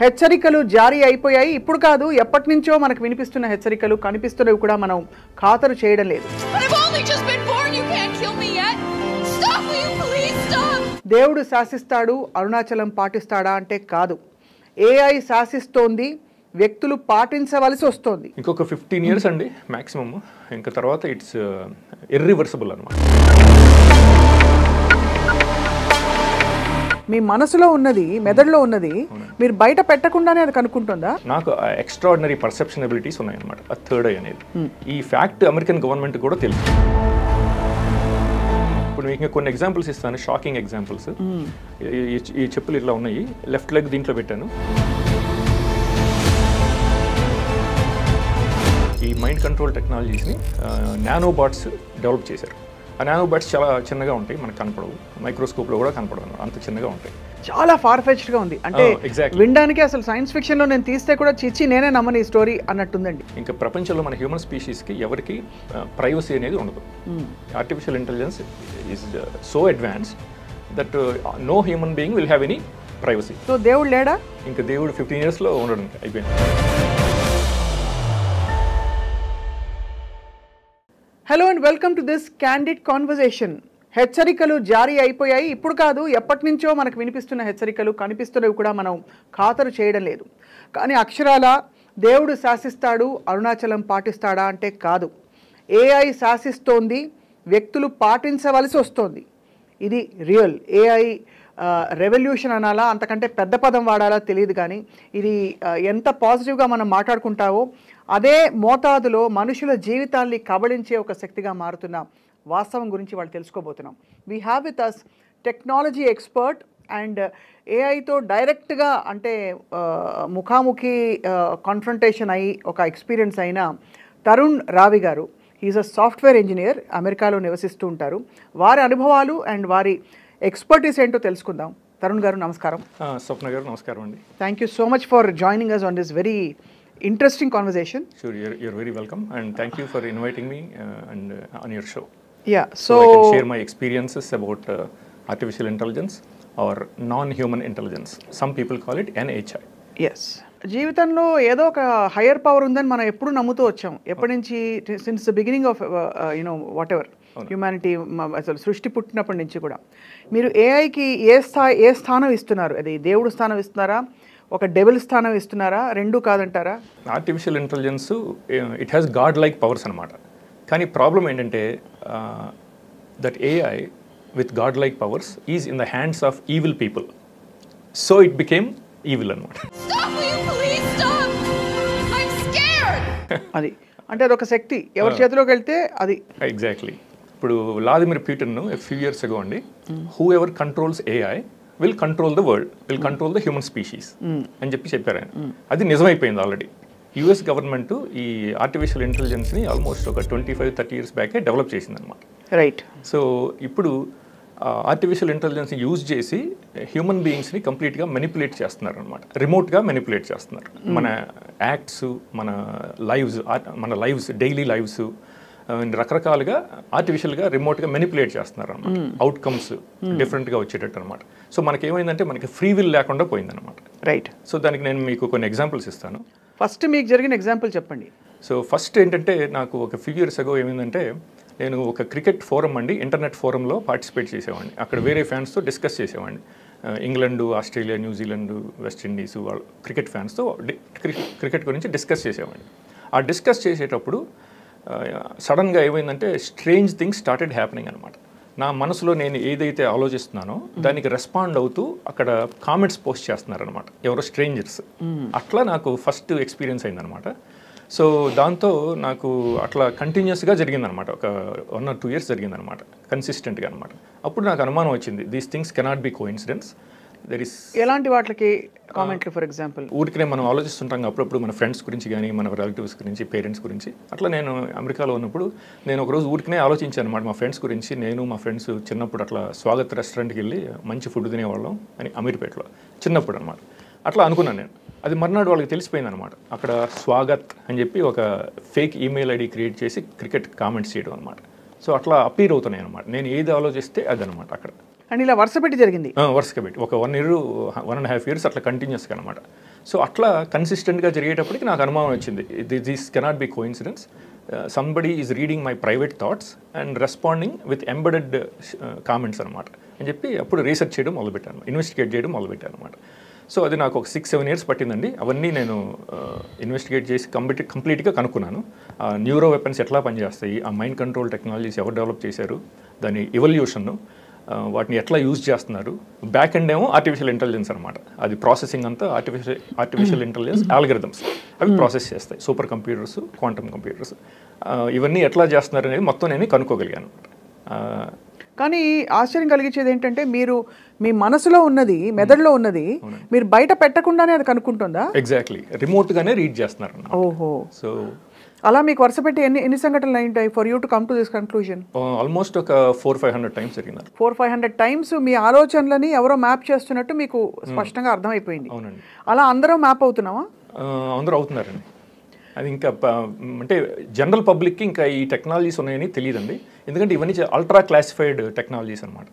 హెచ్చరికలు జారీ అయిపోయాయి. ఇప్పుడు కాదు, ఎప్పటి నుంచో మనకు వినిపిస్తున్న హెచ్చరికలు కనిపిస్తున్నవి కూడా మనం ఖాతరు చేయడం లేదు. దేవుడు శాసిస్తాడు, అరుణాచలం పాటిస్తాడా అంటే కాదు. ఏఐ శాసిస్తోంది, వ్యక్తులు పాటించవలసి వస్తుంది. ఇంకొక 15 years అండి మ్యాక్సిమమ్. ఇంకా తర్వాత ఇట్స్ ఇర్రివర్సిబుల్ అనమాట. మీ మనసులో ఉన్నది, మెదడులో ఉన్నది మీరు బయట పెట్టకుండానే అది కనుక్కుంటుందా? నాకు ఎక్స్ట్రాడినరీ పర్సెప్షన్ ఎబిలిటీస్ ఉన్నాయన్నమాట. థర్డ్ ఐ అనేది ఈ ఫ్యాక్ట్ అమెరికన్ గవర్నమెంట్ కూడా తెలుసు. ఇప్పుడు మీకు కొన్ని ఎగ్జాంపుల్స్ ఇస్తాను, షాకింగ్ ఎగ్జాంపుల్స్. ఈ చెప్పులు ఇట్లా ఉన్నాయి, లెఫ్ట్ లెగ్ దీంట్లో పెట్టాను. ఈ మైండ్ కంట్రోల్ టెక్నాలజీస్ని నానోబాట్స్ డెవలప్ చేశారు. ఆ నానోబాట్స్ చాలా చిన్నగా ఉంటాయి, మనకు కనపడవు, మైక్రోస్కోప్లో కూడా కనపడవు, అంత చిన్నగా ఉంటాయి. చాలా ఫార్ఫెచ్డ్గా ఉంది. అంటే వినడానికి అసలు సైన్స్ ఫిక్షన్లో నేను తీస్తే కూడా చిచ్చి నేనే నమ్మని ఈ స్టోరీ అన్నట్టుందండి. ఇంకా ప్రపంచంలో మన హ్యూమన్ స్పీషీస్కి ఎవరికి ప్రైవసీ అనేది ఉండదు. Artificial intelligence is so advanced that no human being will have any privacy. So దేవుడు లేడా? ఇంకా దేవుడు 15 yearsలో ఉండడం అయిపోయింది. Hello and welcome to this candid conversation. హెచ్చరికలు జారీ అయిపోయాయి. ఇప్పుడు కాదు, ఎప్పటి నుంచో మనకు వినిపిస్తున్న హెచ్చరికలు కనిపిస్తున్నవి కూడా మనం ఖాతరు చేయడం లేదు. కానీ అక్షరాల దేవుడు శాసిస్తాడు, అరుణాచలం పాటిస్తాడా అంటే కాదు. ఏఐ శాసిస్తోంది, వ్యక్తులు పాటించవలసి వస్తుంది. ఇది రియల్. ఏఐ రెవల్యూషన్ అనాలా, అంతకంటే పెద్ద పదం వాడాలా తెలియదు. కానీ ఇది ఎంత పాజిటివ్గా మనం మాట్లాడుకుంటావో అదే మోతాదులో మనుషుల జీవితాల్ని కబళించే ఒక శక్తిగా మారుతున్న వాస్తవం గురించి వాళ్ళు తెలుసుకోబోతున్నాం. We have with us technology expert and ఏఐతో డైరెక్ట్గా అంటే ముఖాముఖి కాన్ఫ్రంటేషన్ అయ్యి ఒక ఎక్స్పీరియన్స్ అయిన తరుణ్ రావి గారు. హీఈస్ అ సాఫ్ట్వేర్ ఇంజనీర్, అమెరికాలో నివసిస్తూ ఉంటారు. వారి అనుభవాలు అండ్ వారి ఎక్స్పర్టీస్ ఏంటో తెలుసుకుందాం. తరుణ్ గారు నమస్కారం. స్వప్న గారు నమస్కారం అండి. Thank you so much for joining us on this very interesting conversation. Sure, you're very welcome, and thank you for inviting me and on your show. Yeah, so I can share my experiences about artificial intelligence or non-human intelligence. Some people call it NHI. Yes. జీవితంలో ఏదో ఒక higher power ఉందని మనం ఎప్పుడు నమ్ముతూ వచ్చాం. ఎప్పటి నుంచి, since the beginning of what ever humanity, అసలు సృష్టి పుట్టినప్పటి నుంచి కూడా. మీరు ఏఐకి ఏ స్థానం ఇస్తున్నారు? అది దేవుడు స్థానం ఇస్తున్నారా, ఒక డెవిల్ స్థానం ఇస్తున్నారా, రెండూ కాదంటారా? Artificial intelligence it has God like powers అనమాట. కానీ ప్రాబ్లం ఏంటంటే that AI with God like powers is in the hands of evil people. So it became evil అనమాట. అది అంటే అదొక శక్తి ఎవరి చేతిలోకి వెళ్తే అది. ఎగ్జాక్ట్లీ. ఇప్పుడు Vladimir Putin few years ago అండి, who ever controls AI will control the world, will control the human species అని చెప్పారు ఆయన. అది నిజమైపోయింది ఆల్రెడీ. యుఎస్ గవర్నమెంట్ ఈ ఆర్టిఫిషియల్ ఇంటెలిజెన్స్ని ఆల్మోస్ట్ ఒక 25-30 years బ్యాకే డెవలప్ చేసింది అనమాట. రైట్. సో ఇప్పుడు ఆర్టిఫిషియల్ ఇంటెలిజెన్స్ని యూజ్ చేసి హ్యూమన్ బీయింగ్స్ని కంప్లీట్గా మెనిపులేట్ చేస్తున్నారు అనమాట. రిమోట్గా మెనిపులేట్ చేస్తున్నారు. మన యాక్ట్స్, మన లైవ్స్, డైలీ లైవ్స్ రకరకాలుగా ఆర్టిఫిషియల్గా రిమోట్గా మెనిపులేట్ చేస్తున్నారు అనమాట. అవుట్కమ్స్ డిఫరెంట్గా వచ్చేటట్టు అనమాట. సో మనకి ఏమైందంటే మనకి ఫ్రీ విల్ లేకుండా పోయిందనమాట. రైట్. సో దానికి నేను మీకు కొన్ని ఎగ్జాంపుల్స్ ఇస్తాను. ఫస్ట్ మీకు జరిగిన ఎగ్జాంపుల్ చెప్పండి. సో ఫస్ట్ ఏంటంటే నాకు ఒక ఫ్యూ ఇయర్స్ అగో ఏమైందంటే, నేను ఒక క్రికెట్ ఫోరం అండి, ఇంటర్నెట్ ఫోరంలో పార్టిసిపేట్ చేసేవాడిని. అక్కడ వేరే ఫ్యాన్స్తో డిస్కస్ చేసేవాడిని. ఇంగ్లాండ్, ఆస్ట్రేలియా, న్యూజిలాండ్, వెస్టిండీస్ వాళ్ళు క్రికెట్ ఫ్యాన్స్తో క్రికెట్ గురించి డిస్కస్ చేసేవాడిని. ఆ డిస్కస్ చేసేటప్పుడు సడన్గా ఏమైందంటే స్ట్రేంజ్ థింగ్స్ స్టార్టెడ్ హ్యాపెనింగ్ అనమాట. నా మనసులో నేను ఏదైతే ఆలోచిస్తున్నానో దానికి రెస్పాండ్ అవుతూ అక్కడ కామెంట్స్ పోస్ట్ చేస్తున్నారనమాట ఎవరో స్ట్రేంజర్స్. అట్లా నాకు ఫస్ట్ ఎక్స్పీరియన్స్ అయిందనమాట. సో దాంతో నాకు అట్లా కంటిన్యూస్గా జరిగిందనమాట. ఒక 1 or 2 years జరిగిందనమాట, కన్సిస్టెంట్గా అనమాట. అప్పుడు నాకు అనుమానం వచ్చింది, these things cannot be coincidence. ఎలాంటి వాటికి కామెంట్లు? ఫర్ ఎగ్జాంపుల్ ఊరికనే మనం ఆలోచిస్తుంటాం అప్పుడప్పుడు మన ఫ్రెండ్స్ గురించి కానీ, మన రిలేటివ్స్ గురించి, పేరెంట్స్ గురించి. అట్లా నేను అమెరికాలో ఉన్నప్పుడు నేను ఒకరోజు ఊరికనే ఆలోచించాను అనమాట మా ఫ్రెండ్స్ గురించి. నేను మా ఫ్రెండ్స్ చిన్నప్పుడు అట్లా స్వాగత్ రెస్టారెంట్కి వెళ్ళి మంచి ఫుడ్ తినేవాళ్ళం అని అమీర్పేటలో చిన్నప్పుడు అనమాట. అట్లా అనుకున్నాను నేను. అది మర్నాడు వాళ్ళకి తెలిసిపోయింది అనమాట. అక్కడ స్వాగత్ అని చెప్పి ఒక ఫేక్ ఈమెయిల్ ఐడి క్రియేట్ చేసి క్రికెట్ కామెంట్స్ చేయడం అనమాట. సో అట్లా అపీర్ అవుతున్నాయి అనమాట. నేను ఏది ఆలోచిస్తే అదనమాట అక్కడ. అండ్ ఇలా వరుస పెట్టి జరిగింది. వరుసగా పెట్టి ఒక 1 year 1.5 years అట్లా కంటిన్యూస్గా అనమాట. సో అట్లా కన్సిస్టెంట్గా జరిగేటప్పటికి నాకు అనుమానం వచ్చింది, this cannot be coincidence, somebody is reading my private thoughts and responding with embedded comments అనమాట అని చెప్పి అప్పుడు రీసెర్చ్ చేయడం మొదలుపెట్టాను, ఇన్వెస్టిగేట్ చేయడం మొదలుపెట్టాను అనమాట. సో అది నాకు ఒక 6-7 years పట్టిందండి. అవన్నీ నేను ఇన్వెస్టిగేట్ చేసి కంప్లీట్గా కనుక్కున్నాను. న్యూరో వెపన్స్ ఎట్లా పనిచేస్తాయి, ఆ మైండ్ కంట్రోల్ టెక్నాలజీస్ ఎవరు డెవలప్ చేశారు, దాని ఎవల్యూషన్, వాటిని ఎట్లా యూజ్ చేస్తున్నారు. బ్యాక్ ఎండ్ ఏమో ఆర్టిఫిషియల్ ఇంటెలిజెన్స్ అనమాట, అది ప్రాసెసింగ్ అంతా ఆర్టిఫిషియల్ ఇంటెలిజెన్స్ ఆల్గరిథమ్స్ అవి ప్రాసెస్ చేస్తాయి, సూపర్ కంప్యూటర్స్, క్వాంటమ్ కంప్యూటర్స్, ఇవన్నీ ఎట్లా చేస్తున్నారు అనేది మొత్తం నేను కనుక్కోగలిగాను. కానీ ఆశ్చర్యం కలిగించేది ఏంటంటే మీరు మీ మనసులో ఉన్నది, మెదడులో ఉన్నది మీరు బయట పెట్టకుండానే అది కనుక్కుంటుందా? ఎగ్జాక్ట్లీ, రిమోట్గానే రీడ్ చేస్తున్నారు. ఓహో. సో అలా మీకు వరుస పెట్టి ఎన్ని సంఘటనలు అయింటాయి for you to come to this conclusion? Almost ఒక 400-500 times జరిగింది. 400-500 times మీ ఆలోచనలని ఎవరో మ్యాప్ చేస్తున్నట్టు మీకు స్పష్టంగా అర్థమైపోయింది. అవునండి. అలా అందరూ మ్యాప్ అవుతున్నావా? అందరూ అవుతున్నారండి. అది ఇంకా అంటే జనరల్ పబ్లిక్కి ఇంకా ఈ టెక్నాలజీస్ ఉన్నాయని తెలియదండి, ఎందుకంటే ఇవన్నీ అల్ట్రా క్లాసిఫైడ్ టెక్నాలజీస్ అనమాట.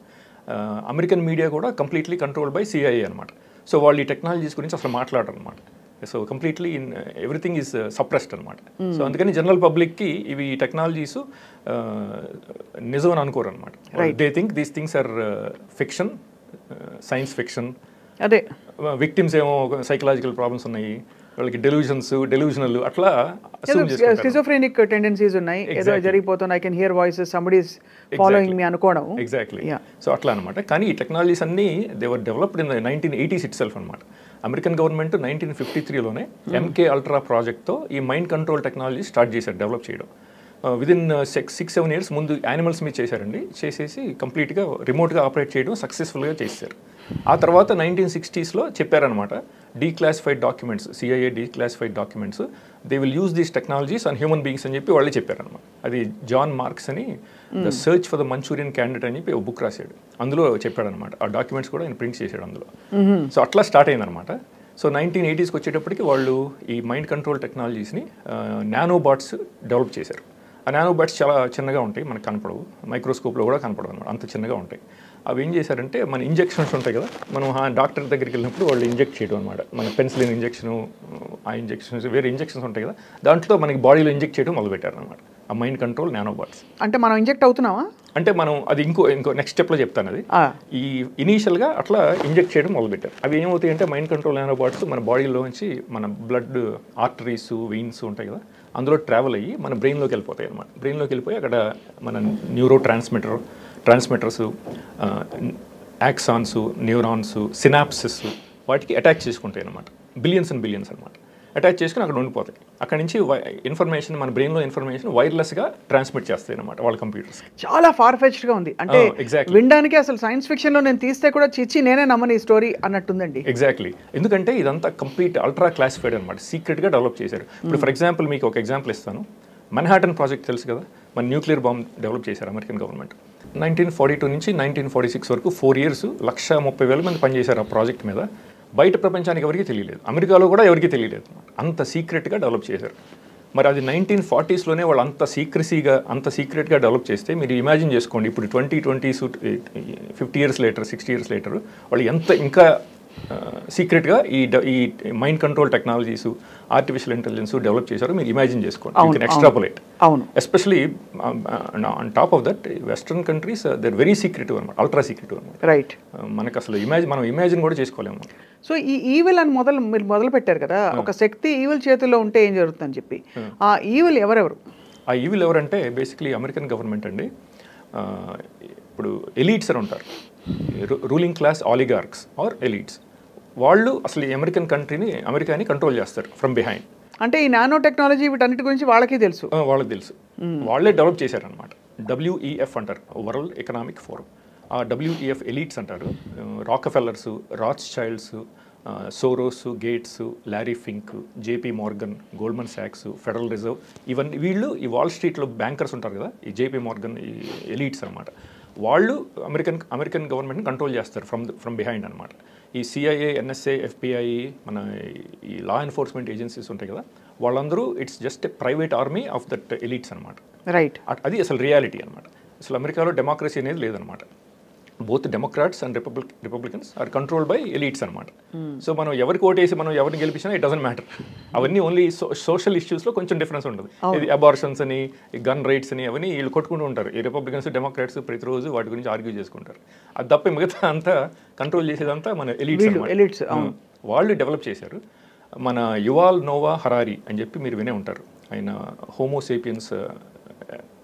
అమెరికన్ మీడియా కూడా కంప్లీట్లీ కంట్రోల్డ్ బై CIA అనమాట. సో వాళ్ళు ఈ టెక్నాలజీస్ గురించి అసలు మాట్లాడరు అనమాట. So completely everything is suppressed అనమాట. సో అందుకని జనరల్ పబ్లిక్కి ఇవి టెక్నాలజీస్ నిజం అని అనుకోరు అనమాట. They think these things are fiction, science fiction. అదే విక్టిమ్స్ ఏమో సైకలాజికల్ ప్రాబ్లమ్స్ ఉన్నాయి, వాళ్ళకి డెల్యూజనల్ అట్లా స్కిజోఫ్రెనిక్ టెండెన్సీస్ ఉన్నాయి, ఏదో జరిగిపోతుంది, I can hear voices, somebody is following మీ అనుకోవడం. ఎగ్జాక్ట్లీ. సో అట్లా అనమాట. కానీ ఈ టెక్నాలజీస్ అన్నీ they were developed in 1980s it self అనమాట. అమెరికన్ గవర్నమెంట్ 1953లోనే MK Ultra ప్రాజెక్ట్తో ఈ మైండ్ కంట్రోల్ టెక్నాలజీ స్టార్ట్ చేశారు డెవలప్ చేయడం. విదిన్ 6-7 years ముందు యానిమల్స్ మీద చేశారండి, చేసేసి కంప్లీట్గా రిమోట్గా ఆపరేట్ చేయడం సక్సెస్ఫుల్గా చేశారు. ఆ తర్వాత 1960sలో చెప్పారనమాట, declassified documents, CIA declassified documents, they will use these technologies on human beings అని చెప్పి వాళ్ళే చెప్పారనమాట. అది జాన్ మార్క్స్ అని the search for the Manchurian candidate అని చెప్పి ఒక బుక్ రాశాడు, అందులో చెప్పాడనమాట. ఆ డాక్యుమెంట్స్ కూడా ఆయన ప్రింట్ చేశాడు అందులో. సో అట్లా స్టార్ట్ అయిందనమాట. సో 1980sకి వచ్చేటప్పటికి వాళ్ళు ఈ మైండ్ కంట్రోల్ టెక్నాలజీస్ని నానోబాట్స్ డెవలప్ చేశారు. ఆ నానోబాట్స్ చాలా చిన్నగా ఉంటాయి, మనకు కనపడవు, మైక్రోస్కోప్లో కూడా కనపడవు అనమాట, అంత చిన్నగా ఉంటాయి. అవి ఏం చేశారంటే మన ఇంజెక్షన్స్ ఉంటాయి కదా, మనం ఆ డాక్టర్ దగ్గరికి వెళ్ళినప్పుడు వాళ్ళు ఇంజెక్ట్ చేయడం అనమాట. మన పెన్సిలిన్ ఇంజెక్షను, ఆ ఇంజెక్షన్స్, వేరే ఇంజెక్షన్స్ ఉంటాయి కదా, దాంట్లో మనకి బాడీలో ఇంజెక్ట్ చేయడం మొదలుపెట్టారు అనమాట ఆ మైండ్ కంట్రోల్ నానోబాట్స్. అంటే మనం ఇంజెక్ట్ అవుతున్నామా? అంటే మనం అది ఇంకో నెక్స్ట్ స్టెప్లో చెప్తాను. అది ఈ ఇనీషియల్గా అట్లా ఇంజెక్ట్ చేయడం మొదలుపెట్టారు. అవి ఏమవుతాయి అంటే మైండ్ కంట్రోల్ నానోబాట్స్ మన బాడీలోంచి మన బ్లడ్ ఆర్టరీస్, వెయిన్స్ ఉంటాయి కదా, అందులో ట్రావెల్ అయ్యి మన బ్రెయిన్లోకి వెళ్ళిపోతాయి అనమాట. బ్రెయిన్లోకి వెళ్ళిపోయి అక్కడ మన neuro transmitters, axons, neurons, synopsis వాటికి అటాచ్ చేసుకుంటాయి అనమాట. బిలియన్స్ అండ్ బిలియన్స్ అనమాట. అటాచ్ చేసుకుని అక్కడ ఉండిపోతాయి. అక్కడ నుంచి ఇన్ఫర్మేషన్, మన బ్రెయిన్లో ఇన్ఫర్మేషన్ వైర్లెస్గా ట్రాన్స్మిట్ చేస్తాయి అనమాట వాళ్ళ కంప్యూటర్స్. చాలా ఫార్ ఫెచ్డ్గా ఉంది. అంటే వినడానికి అసలు సైన్స్ ఫిక్షన్లో నేను తీస్తే కూడా చిచ్చి నేనే నమ్మని ఈ స్టోరీ అన్నట్టుందండి. ఎగ్జాక్ట్లీ. ఎందుకంటే ఇదంతా కంప్లీట్ అల్ట్రా క్లాసిఫైడ్ అనమాట, సీక్రెట్గా డెవలప్ చేశారు. ఇప్పుడు ఫర్ ఎగ్జాంపుల్ మీకు ఒక ఎగ్జాంపుల్ ఇస్తాను. మన్హాటన్ ప్రాజెక్ట్ తెలుసు కదా, మన న్యూక్లియర్ బాంబ్ డెవలప్ చేశారు అమెరికన్ గవర్నమెంట్. 1942 నుంచి 1946 వరకు 4 years 130,000 మంది పనిచేశారు ఆ ప్రాజెక్ట్ మీద. బయట ప్రపంచానికి ఎవరికి తెలియలేదు, అమెరికాలో కూడా ఎవరికి తెలియలేదు, అంత సీక్రెట్గా డెవలప్ చేశారు. మరి అది 1940sలోనే వాళ్ళు అంత సీక్రెట్గా డెవలప్ చేస్తే మీరు ఇమాజిన్ చేసుకోండి, ఇప్పుడు 2020s 50 years later, 60 years later వాళ్ళు ఎంత ఇంకా సీక్రెట్గా ఈ mind control technologies, artificial intelligence develop చేశారు. మీరు ఇమాజిన్ చేసుకోండి, యూ కెన్ ఎక్స్ట్రాపులేట్. అవును. Especially on top of that western countries they are very secretive అనమాట, అల్ట్రా సీక్రెటివ్ అనమాట. రైట్. మనకు అసలు మనం ఇమాజిన్ కూడా చేసుకోలేము. సో ఈ ఈవిల్ అని మీరు మొదలు పెట్టారు కదా, ఒక శక్తి ఈవిల్ చేతుల్లో ఉంటే ఏం జరుగుతుందని చెప్పి, ఆ ఈవిల్ ఎవరెవరు? ఆ ఈవిల్ ఎవరంటే బేసిక్లీ అమెరికన్ గవర్నమెంట్ అండి. ఇప్పుడు ఎలీట్స్ అని ఉంటారు, రూలింగ్ క్లాస్ ఆలిగార్క్స్ ఆర్ ఎలీట్స్. వాళ్ళు అసలు అమెరికాని కంట్రోల్ చేస్తారు ఫ్రమ్ బిహైండ్. అంటే ఈ నానో టెక్నాలజీ వీటన్నిటి గురించి వాళ్ళకి తెలుసు. వాళ్ళే డెవలప్ చేశారనమాట. WEF అంటారు, వరల్డ్ ఎకనామిక్ ఫోరం. ఆ WEF ఎలీట్స్ అంటారు. Rockefellers, Rothschilds, Soros, Gates, Larry Fink, JP Morgan, Goldman సాక్స్, ఫెడరల్ రిజర్వ్, ఇవన్నీ వీళ్ళు ఈ వాల్ స్ట్రీట్లో బ్యాంకర్స్ ఉంటారు కదా, ఈ JP Morgan ఈ ఎలీట్స్ అనమాట. వాళ్ళు అమెరికన్ గవర్నమెంట్ని కంట్రోల్ చేస్తారు ఫ్రమ్ బిహైండ్ అనమాట. ఈ CIA, NSA, FBI, మన ఈ లా ఎన్ఫోర్స్మెంట్ ఏజెన్సీస్ ఉంటాయి కదా, వాళ్ళందరూ it's just private army of that elites అనమాట. రైట్. అది అసలు రియాలిటీ అనమాట. అసలు అమెరికాలో డెమోక్రసీ అనేది లేదనమాట. Both Democrats and Republicans are controlled by elites అనమాట. సో మనం ఎవరికి ఓటేసి మనం ఎవరిని గెలిపించినా ఇట్ డజంట్ మ్యాటర్. అవన్నీ ఓన్లీ సోషల్ ఇష్యూస్లో కొంచెం డిఫరెన్స్ ఉంటుంది. ఇది అబార్షన్స్ అని, గన్ రైట్స్ అని, అవన్నీ వీళ్ళు కొట్టుకుంటూ ఉంటారు. ఈ రిపబ్లికన్స్ డెమోక్రాట్స్ ప్రతిరోజు వాటి గురించి ఆర్గ్యూ చేసుకుంటారు. అది తప్ప మిగతా అంతా కంట్రోల్ చేసేదంతా మన ఎలీట్స్. వాళ్ళు డెవలప్ చేశారు. మన యువాల్ నోవా హరారీ అని చెప్పి మీరు వినే ఉంటారు. ఆయన Homo sapiens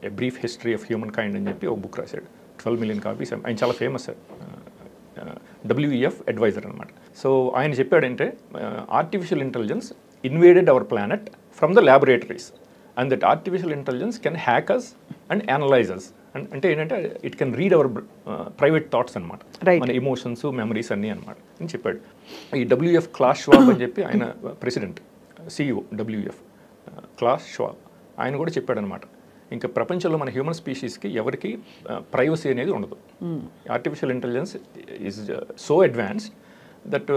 a brief history of human kind అని చెప్పి ఒక బుక్ రాశాడు. 12 million కాపీస్. ఆయన చాలా ఫేమస్ WEF అడ్వైజర్ అనమాట. సో ఆయన చెప్పాడంటే artificial intelligence invaded our planet from the laboratories and that artificial intelligence can hack us and analyse us. అంటే ఏంటంటే it can read our private thoughts అనమాట, మన ఎమోషన్స్, మెమరీస్ అన్నీ అనమాట అని చెప్పాడు. ఈ WEF క్లాస్ షవాబ్ అని చెప్పి ఆయన ప్రెసిడెంట్, CEO WEF క్లాస్ షవాబ్, ఆయన కూడా చెప్పాడు అనమాట. ఇంకా ప్రపంచంలో మన హ్యూమన్ స్పీషీస్కి ఎవరికి ప్రైవసీ అనేది ఉండదు. Artificial intelligence is so advanced that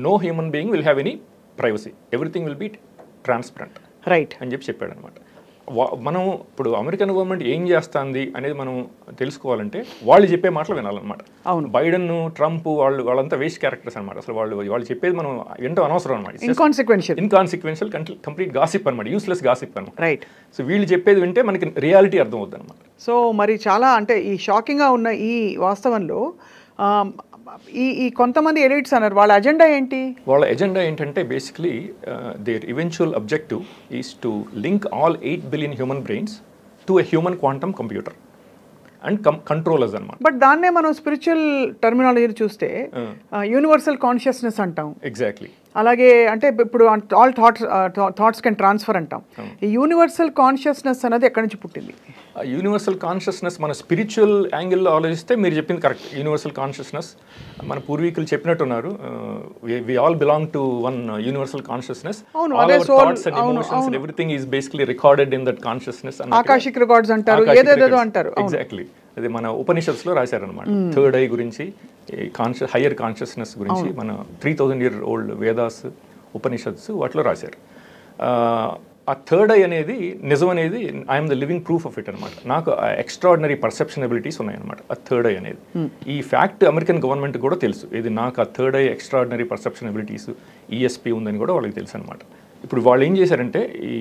no human being will have any privacy, everything will be transparent అని చెప్పి చెప్పాడు అనమాట. మనం ఇప్పుడు అమెరికన్ గవర్నమెంట్ ఏం చేస్తుంది అనేది మనం తెలుసుకోవాలంటే వాళ్ళు చెప్పే మాటలు వినాలన్నమాట. బైడెన్, ట్రంప్ వాళ్ళంతా వేస్ట్ క్యారెక్టర్స్ అనమాట. అసలు వాళ్ళు చెప్పేది మనం వింటూ అనవసరం అనమాట. ఇన్కాన్సిక్వెన్షియల్ కంప్లీట్ గాసిప్ అనమాట, యూస్లెస్ గాసిప్ అనమాట. రైట్. సో వీళ్ళు చెప్పేది వింటే మనకి రియాలిటీ అర్థం అవుతుంది అనమాట. సో మరి చాలా అంటే ఈ షాకింగ్గా ఉన్న ఈ వాస్తవంలో ఈ కొంతమంది ఎలిట్స్ అన్నారు, వాళ్ళ ఎజెండా ఏంటి? వాళ్ళ ఎజెండా ఏంటంటే basically their eventual objective is to link all 8 billion human brains to a human quantum computer and controllers అనమాట. బట్ దాన్నే మనం స్పిరిచువల్ టర్మినాలజీ చూస్తే యూనివర్సల్ కాన్షియస్నెస్ అంటాం. ఎగ్జాక్ట్లీ. అలాగే అంటే ఇప్పుడు ఆల్ థాట్స్ కెన్ ట్రాన్స్ఫర్ అంటాం. ఈ యూనివర్సల్ కాన్షియస్నెస్ అనేది ఎక్కడి నుంచి పుట్టింది? యూనివర్సల్ కాన్షియస్నెస్ మన స్పిరిచువల్ యాంగిల్లో ఆలోచిస్తే మీరు చెప్పింది కరెక్ట్. యూనివర్సల్ కాన్షియస్నెస్ మన పూర్వీకులు చెప్పినట్టున్నారు, we all belong to one universal consciousness. All our thoughts and emotions and everything is basically recorded in that consciousness. Akashic records అంటారు, ఏదేదో అంటారు. ఎగ్జాక్ట్లీ. అది మన ఉపనిషత్స్లో రాశారనమాట. థర్డ్ ఐ గురించి, హయ్యర్ కాన్షియస్నెస్ గురించి మన 3000 year old వేదాస్, ఉపనిషత్స్ వాటిలో రాశారు. ఆ థర్డ్ ఐ అనేది నిజం అనేది I'm the living proof of it అనమాట. నాకు ఎక్స్ట్రాడినరీ పర్సెప్షన్ ఎబిలిటీస్ ఉన్నాయన్నమాట ఆ థర్డ్ ఐ అనేది. ఈ ఫ్యాక్ట్ అమెరికన్ గవర్నమెంట్ కూడా తెలుసు, ఇది నాకు ఆ third I extraordinary perception abilities ESP ఉందని కూడా వాళ్ళకి తెలుసు అనమాట. ఇప్పుడు వాళ్ళు ఏం చేశారంటే ఈ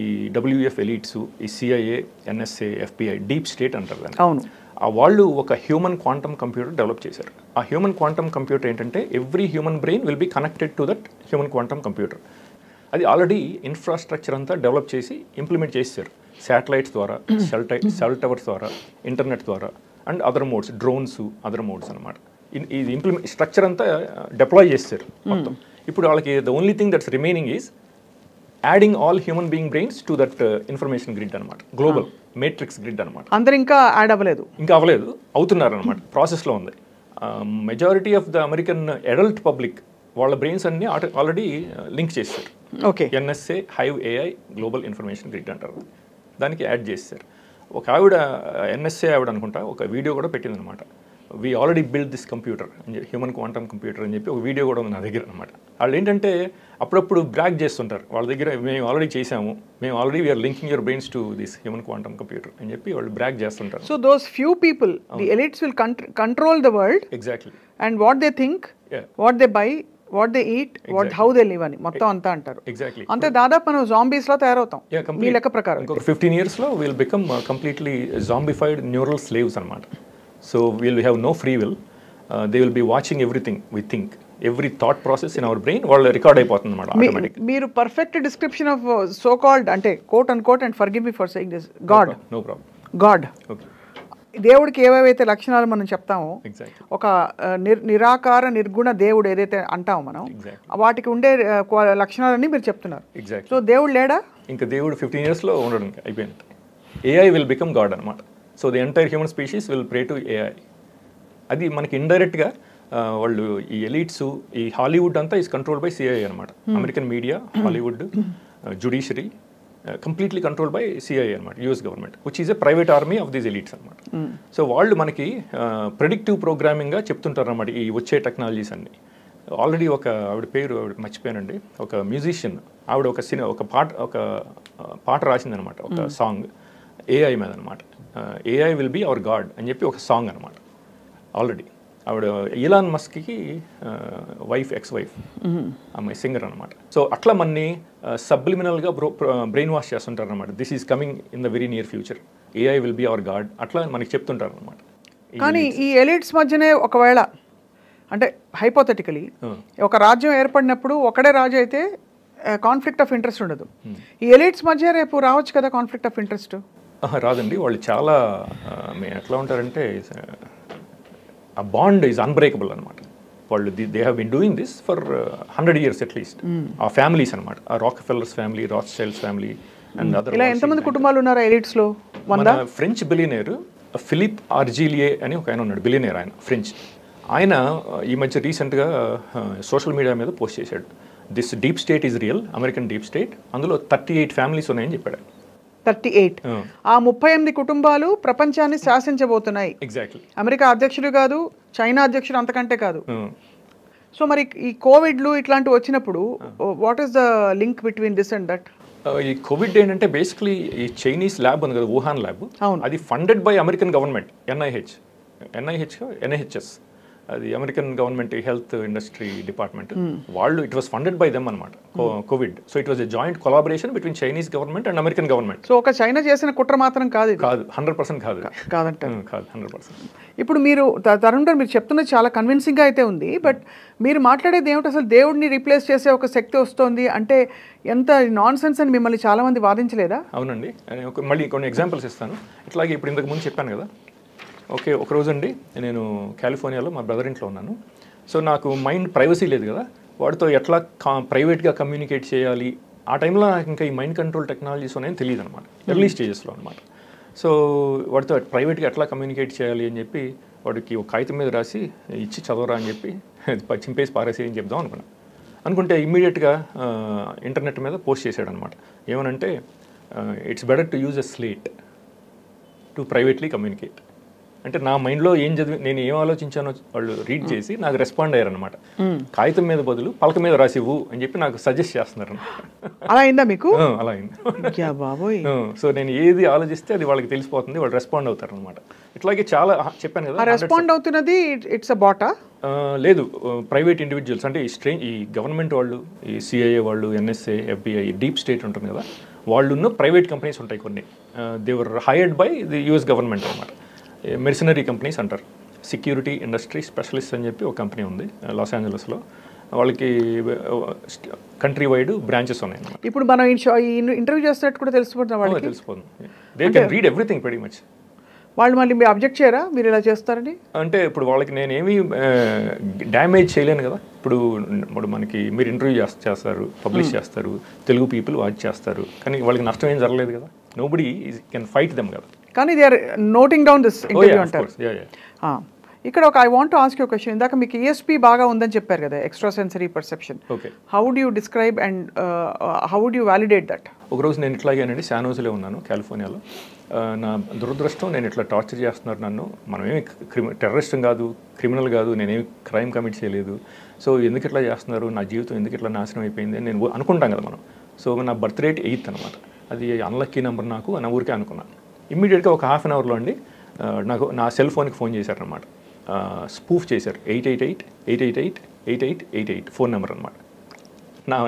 WEF ఎలీట్స్, ఈ CIA, NSA, FBI, deep state అంటారు దాన్ని. అవును. వాళ్ళు ఒక హ్యూమన్ క్వాంటమ్ కంప్యూటర్ డెవలప్ చేశారు. ఆ హ్యూమన్ క్వాంటమ్ కంప్యూటర్ ఏంటంటే every human brain will be connected to that human quantum computer. అది ఆల్రెడీ ఇన్ఫ్రాస్ట్రక్చర్ అంతా డెవలప్ చేసి ఇంప్లిమెంట్ చేశారు. శాటిలైట్స్ ద్వారా, సెల్ టవర్స్ ద్వారా, ఇంటర్నెట్ ద్వారా and other modes, drones, other modes అనమాట. ఇది స్ట్రక్చర్ అంతా డిప్లాయ్ చేశారు మొత్తం. ఇప్పుడు వాళ్ళకి the only thing that's remaining is adding all human being brains to that information grid అనమాట, గ్లోబల్ మేట్రిక్స్ గ్రిడ్ అనమాట. అందరూ ఇంకా యాడ్ అవ్వలేదు, అవుతున్నారు అనమాట, ప్రాసెస్లో ఉంది. Majority of the American adult public వాళ్ళ బ్రెయిన్స్ అన్ని ఆల్రెడీ లింక్ చేస్తారు. Okay. NSA hive AI global information grid అంటారు, దానికి యాడ్ చేస్తారు. ఒక ఆవిడ NSA ఆవిడ అనుకుంటా ఒక వీడియో కూడా పెట్టిందనమాట. We already build this computer అని చెప్పి, హ్యూమన్ క్వాంటమ్ కంప్యూటర్ అని చెప్పి ఒక వీడియో కూడా ఉంది నా దగ్గర అనమాట. వాళ్ళు ఏంటంటే అప్పుడప్పుడు బ్రాగ్ చేస్తుంటారు, వాళ్ళ దగ్గర మేము ఆల్రెడీ చేసాము, మేము already we're linking your brains to this human quantum computer అని చెప్పి వాళ్ళు బ్రాగ్ చేస్తుంటారు. So those few people, the elites will control the world. Exactly. And what they think, what they buy, what they eat, what how they live అని మొత్తం అంతా అంటారు. Exactly. అంతే, దాదాపు మనం జాంబీస్ లో తయారవుతాం మీ లెక్క ప్రకారం. ఇంకొక 15 years లో will become completely zombified neural slaves అనమాట. So will have no free will, they will be watching everything we think, every thought process in our brain వాళ్ళు రికార్డ్ అయిపోతుంది అనమాట ఆటోమేటిక్. మీరు perfect description of so called అంటే quote and quote and forgive me for saying this god. No problem. God, దేవుడికి ఏవేవైతే లక్షణాలు మనం చెప్తామో, ఒక నిరాకార నిర్గుణ దేవుడు ఏదైతే అంటామో మనం, వాటికి ఉండే లక్షణాలన్నీ మీరు చెప్తున్నారు. సో దేవుడు లేడా? ఇంకా దేవుడు 15 years లో ఉండడం అయిపోయింది. AI విల్ బికమ్ గాడ్ అనమాట. So the entire human species will pray to AI. అది మనకి ఇండైరెక్ట్గా వాళ్ళు ఈ ఎలీట్స్, ఈ హాలీవుడ్ అంతా ఈజ్ కంట్రోల్డ్ బై CIA అనమాట. American media, Hollywood, judiciary completely controlled by CIA అనమాట, US government, which is a private army of these elites అనమాట. సో వాళ్ళు మనకి ప్రెడిక్టివ్ ప్రోగ్రామింగ్గా చెప్తుంటారు అన్నమాట ఈ వచ్చే టెక్నాలజీస్ అన్ని. ఆల్రెడీ ఒక ఆవిడ పేరు మర్చిపోయానండి, ఒక మ్యూజిషియన్ ఆవిడ ఒక పాట రాసిందనమాట, ఒక సాంగ్ AI మీద అనమాట. AI will be our god అని చెప్పి ఒక సాంగ్ అనమాట. ఆల్రెడీ ఆవిడ ఈలాన్ మస్క్కి వైఫ్ ఎక్స్ వైఫ్ అమ్మాయి సింగర్ అనమాట. సో అట్లా మనని సబ్లిమినల్గా బ్రెయిన్ వాష్ చేస్తుంటారు అనమాట. This is coming in the very near future, AI will be our god, అట్లా మనకి చెప్తుంటారు అనమాట. కానీ ఈ ఎలిట్స్ మధ్యనే ఒకవేళ అంటే హైపోథెటికలీ ఒక రాజ్యం ఏర్పడినప్పుడు ఒకడే రాజు అయితే కాన్ఫ్లిక్ట్ ఆఫ్ ఇంట్రెస్ట్ ఉండదు. ఈ ఎలిట్స్ మధ్య రేపు రావచ్చు కదా కాన్ఫ్లిక్ట్ ఆఫ్ ఇంట్రెస్ట్? రాదండి. వాళ్ళు చాలా ఎట్లా ఉంటారంటే ఆ బాండ్ ఈజ్ అన్బ్రేకబుల్ అనమాట. వాళ్ళు they have been doing this for 100 years at least. ఆ ఫ్యామిలీస్ అనమాట, ఆ రాక్ఫెల్లర్స్ ఫ్యామిలీ, రాత్స్చైల్డ్స్ ఫ్యామిలీ అండ్ అదర్. ఇలా ఎంతమంది కుటుంబాలు ఉన్నారు ఎలిట్స్లో? మన ఫ్రెంచ్ బిలియనేర్ ఫిలిప్ ఆర్జిలియే అని ఒక ఆయన ఉన్నాడు, బిలియనేర్, ఆయన ఫ్రెంచ్. ఆయన ఈ మధ్య రీసెంట్గా సోషల్ మీడియా మీద పోస్ట్ చేశాడు, this deep state is real, American deep state, అందులో 38 ఫ్యామిలీస్ ఉన్నాయని చెప్పాడు. 38. ఆ 38 కుటుంబాలు ప్రపంచాన్ని శాసించబోతున్నాయి. ఎగ్జాక్ట్లీ. అమెరికా అధ్యక్షుడు కాదు, చైనా అధ్యక్షుడు అంతకంటే కాదు. సో మరి ఈ కోవిడ్లు ఇట్లాంటివి వచ్చినప్పుడు what is the link between this and that? ఈ కోవిడ్ ఏంటంటే బేసిక్లీ ఈ చైనీస్ ల్యాబ్ ఉంది కదా, వుహాన్ ల్యాబ్, అది funded by American government, NIHS, అది American government health industry department వాళ్ళు, it was funded by them అనమాట covid. So it was a joint collaboration between Chinese government and American government. So ఒక China చేసిన కుట్ర మాత్రం కాదు, కాదు 100% కాదు, కాదంట, కాదు 100%. ఇప్పుడు మీరు తరుణ్ గారు మీరు చెప్తున్నది చాలా కన్విన్సింగ్గా అయితే ఉంది, బట్ మీరు మాట్లాడేది ఏమిటి, అసలు దేవుడిని రీప్లేస్ చేసే ఒక శక్తి వస్తుంది అంటే ఎంత నాన్ సెన్స్ అని మిమ్మల్ని చాలామంది వాదించలేదా? అవునండి, మళ్ళీ కొన్ని ఎగ్జాంపుల్స్ ఇస్తాను. ఇట్లాగే ఇప్పుడు ఇంతకు ముందు చెప్పాను కదా, ఓకే, ఒకరోజు అండి నేను కాలిఫోర్నియాలో మా బ్రదర్ ఇంట్లో ఉన్నాను. సో నాకు మైండ్ ప్రైవసీ లేదు కదా, వాడితో ఎట్లా ప్రైవేట్గా కమ్యూనికేట్ చేయాలి, ఆ టైంలో నాకు ఇంకా ఈ మైండ్ కంట్రోల్ టెక్నాలజీస్ ఉన్నాయని తెలియదు అనమాట, ఎర్లీ స్టేజెస్లో అనమాట. సో వాడితో ప్రైవేట్గా ఎట్లా కమ్యూనికేట్ చేయాలి అని చెప్పి వాడికి ఒక కాగితం మీద రాసి ఇచ్చి చదవరా అని చెప్పి చింపేసి పారేసి అని చెప్దాం అనుకుంటే ఇమ్మీడియట్గా ఇంటర్నెట్ మీద పోస్ట్ చేశాడు అనమాట. ఏమనంటే it's better to use a slate to privately communicate. అంటే నా మైండ్లో ఏం నేను ఏం ఆలోచించానో వాళ్ళు రీడ్ చేసి నాకు రెస్పాండ్ అయ్యారనమాట. కాగితం మీద బదులు పలక మీద రాసివ్వు అని చెప్పి నాకు సజెస్ట్ చేస్తున్నారు. అలా అయిందా మీకు? అలా అయింది. సో నేను ఏది ఆలోచిస్తే అది వాళ్ళకి తెలిసిపోతుంది, వాళ్ళు రెస్పాండ్ అవుతారు అనమాట. ఇట్లాగే చాలా చెప్పాను కదా. రెస్పాండ్ అవుతున్నది ఇట్స్ అ బాటా? లేదు, ప్రైవేట్ ఇండివిజువల్స్ అంటే ఈ గవర్నమెంట్ వాళ్ళు, ఈ సిఐఏ వాళ్ళు, ఎన్ఎస్ఏ, ఎఫ్బిఐ, డీప్ స్టేట్ ఉంటుంది కదా, వాళ్ళున్న ప్రైవేట్ కంపెనీస్ ఉంటాయి కొన్ని, they were hired by the US government అనమాట. మెర్సనరీ కంపెనీస్ అంటారు, సెక్యూరిటీ ఇండస్ట్రీ స్పెషలిస్ట్ అని చెప్పి ఒక కంపెనీ ఉంది లాస్ ఏంజలస్లో. వాళ్ళకి కంట్రీ వైడ్ బ్రాంచెస్ ఉన్నాయి. ఇప్పుడు మనం ఈ ఇంటర్వ్యూ చేస్తున్నట్టు కూడా తెలిసిపోతుంది వాళ్ళకి, తెలిసిపోతుంది. They can read everything very much. వాళ్ళు మళ్ళీ మీరు అబ్జెక్ట్ చేయరా మీరు ఇలా చేస్తారని? అంటే ఇప్పుడు వాళ్ళకి నేనేమి డ్యామేజ్ చేయలేను కదా. ఇప్పుడు మనకి మీరు ఇంటర్వ్యూ చేస్తారు, పబ్లిష్ చేస్తారు, తెలుగు పీపుల్ వాచ్ చేస్తారు, కానీ వాళ్ళకి నష్టం ఏం జరగలేదు కదా. నోబడీ కెన్ ఫైట్ దెమ్ కదా. కానీ they are noting down this interview అంటారు. ఇక్కడ ఒక I want to ask you question. ఇందాక మీకు ఈఎస్పీ బాగా ఉందని చెప్పారు కదా, extra sensory perception. Okay, how would you describe and how would you validate that? ఒకరోజు నేను ఇట్లాగేనండి శాన్ హోజేలో ఉన్నాను, కాలిఫోర్నియాలో. నా దురదృష్టం, నేను ఇట్లా టార్చర్ చేస్తున్నారు నన్ను. మనమేమి టెర్రరిస్టం కాదు, క్రిమినల్ కాదు, నేనేమి క్రైమ్ కమిట్ చేయలేదు. సో ఎందుకు ఇట్లా చేస్తున్నారు, నా జీవితం ఎందుకు ఇట్లా నాశనం అయిపోయింది అని నేను అనుకుంటాం కదా మనం. సో నా బర్త్ రేట్ 8 అనమాట, అది అన్లక్కీ నెంబర్ నాకు నా ఊరికే అనుకున్నాను. ఇమ్మీడియట్గా ఒక హాఫ్ అన్ అవర్లో అండి నాకు నా సెల్ ఫోన్కి ఫోన్ చేశారనమాట. స్పూఫ్ చేశారు, 888-888-8888 ఫోన్ నెంబర్ అనమాట.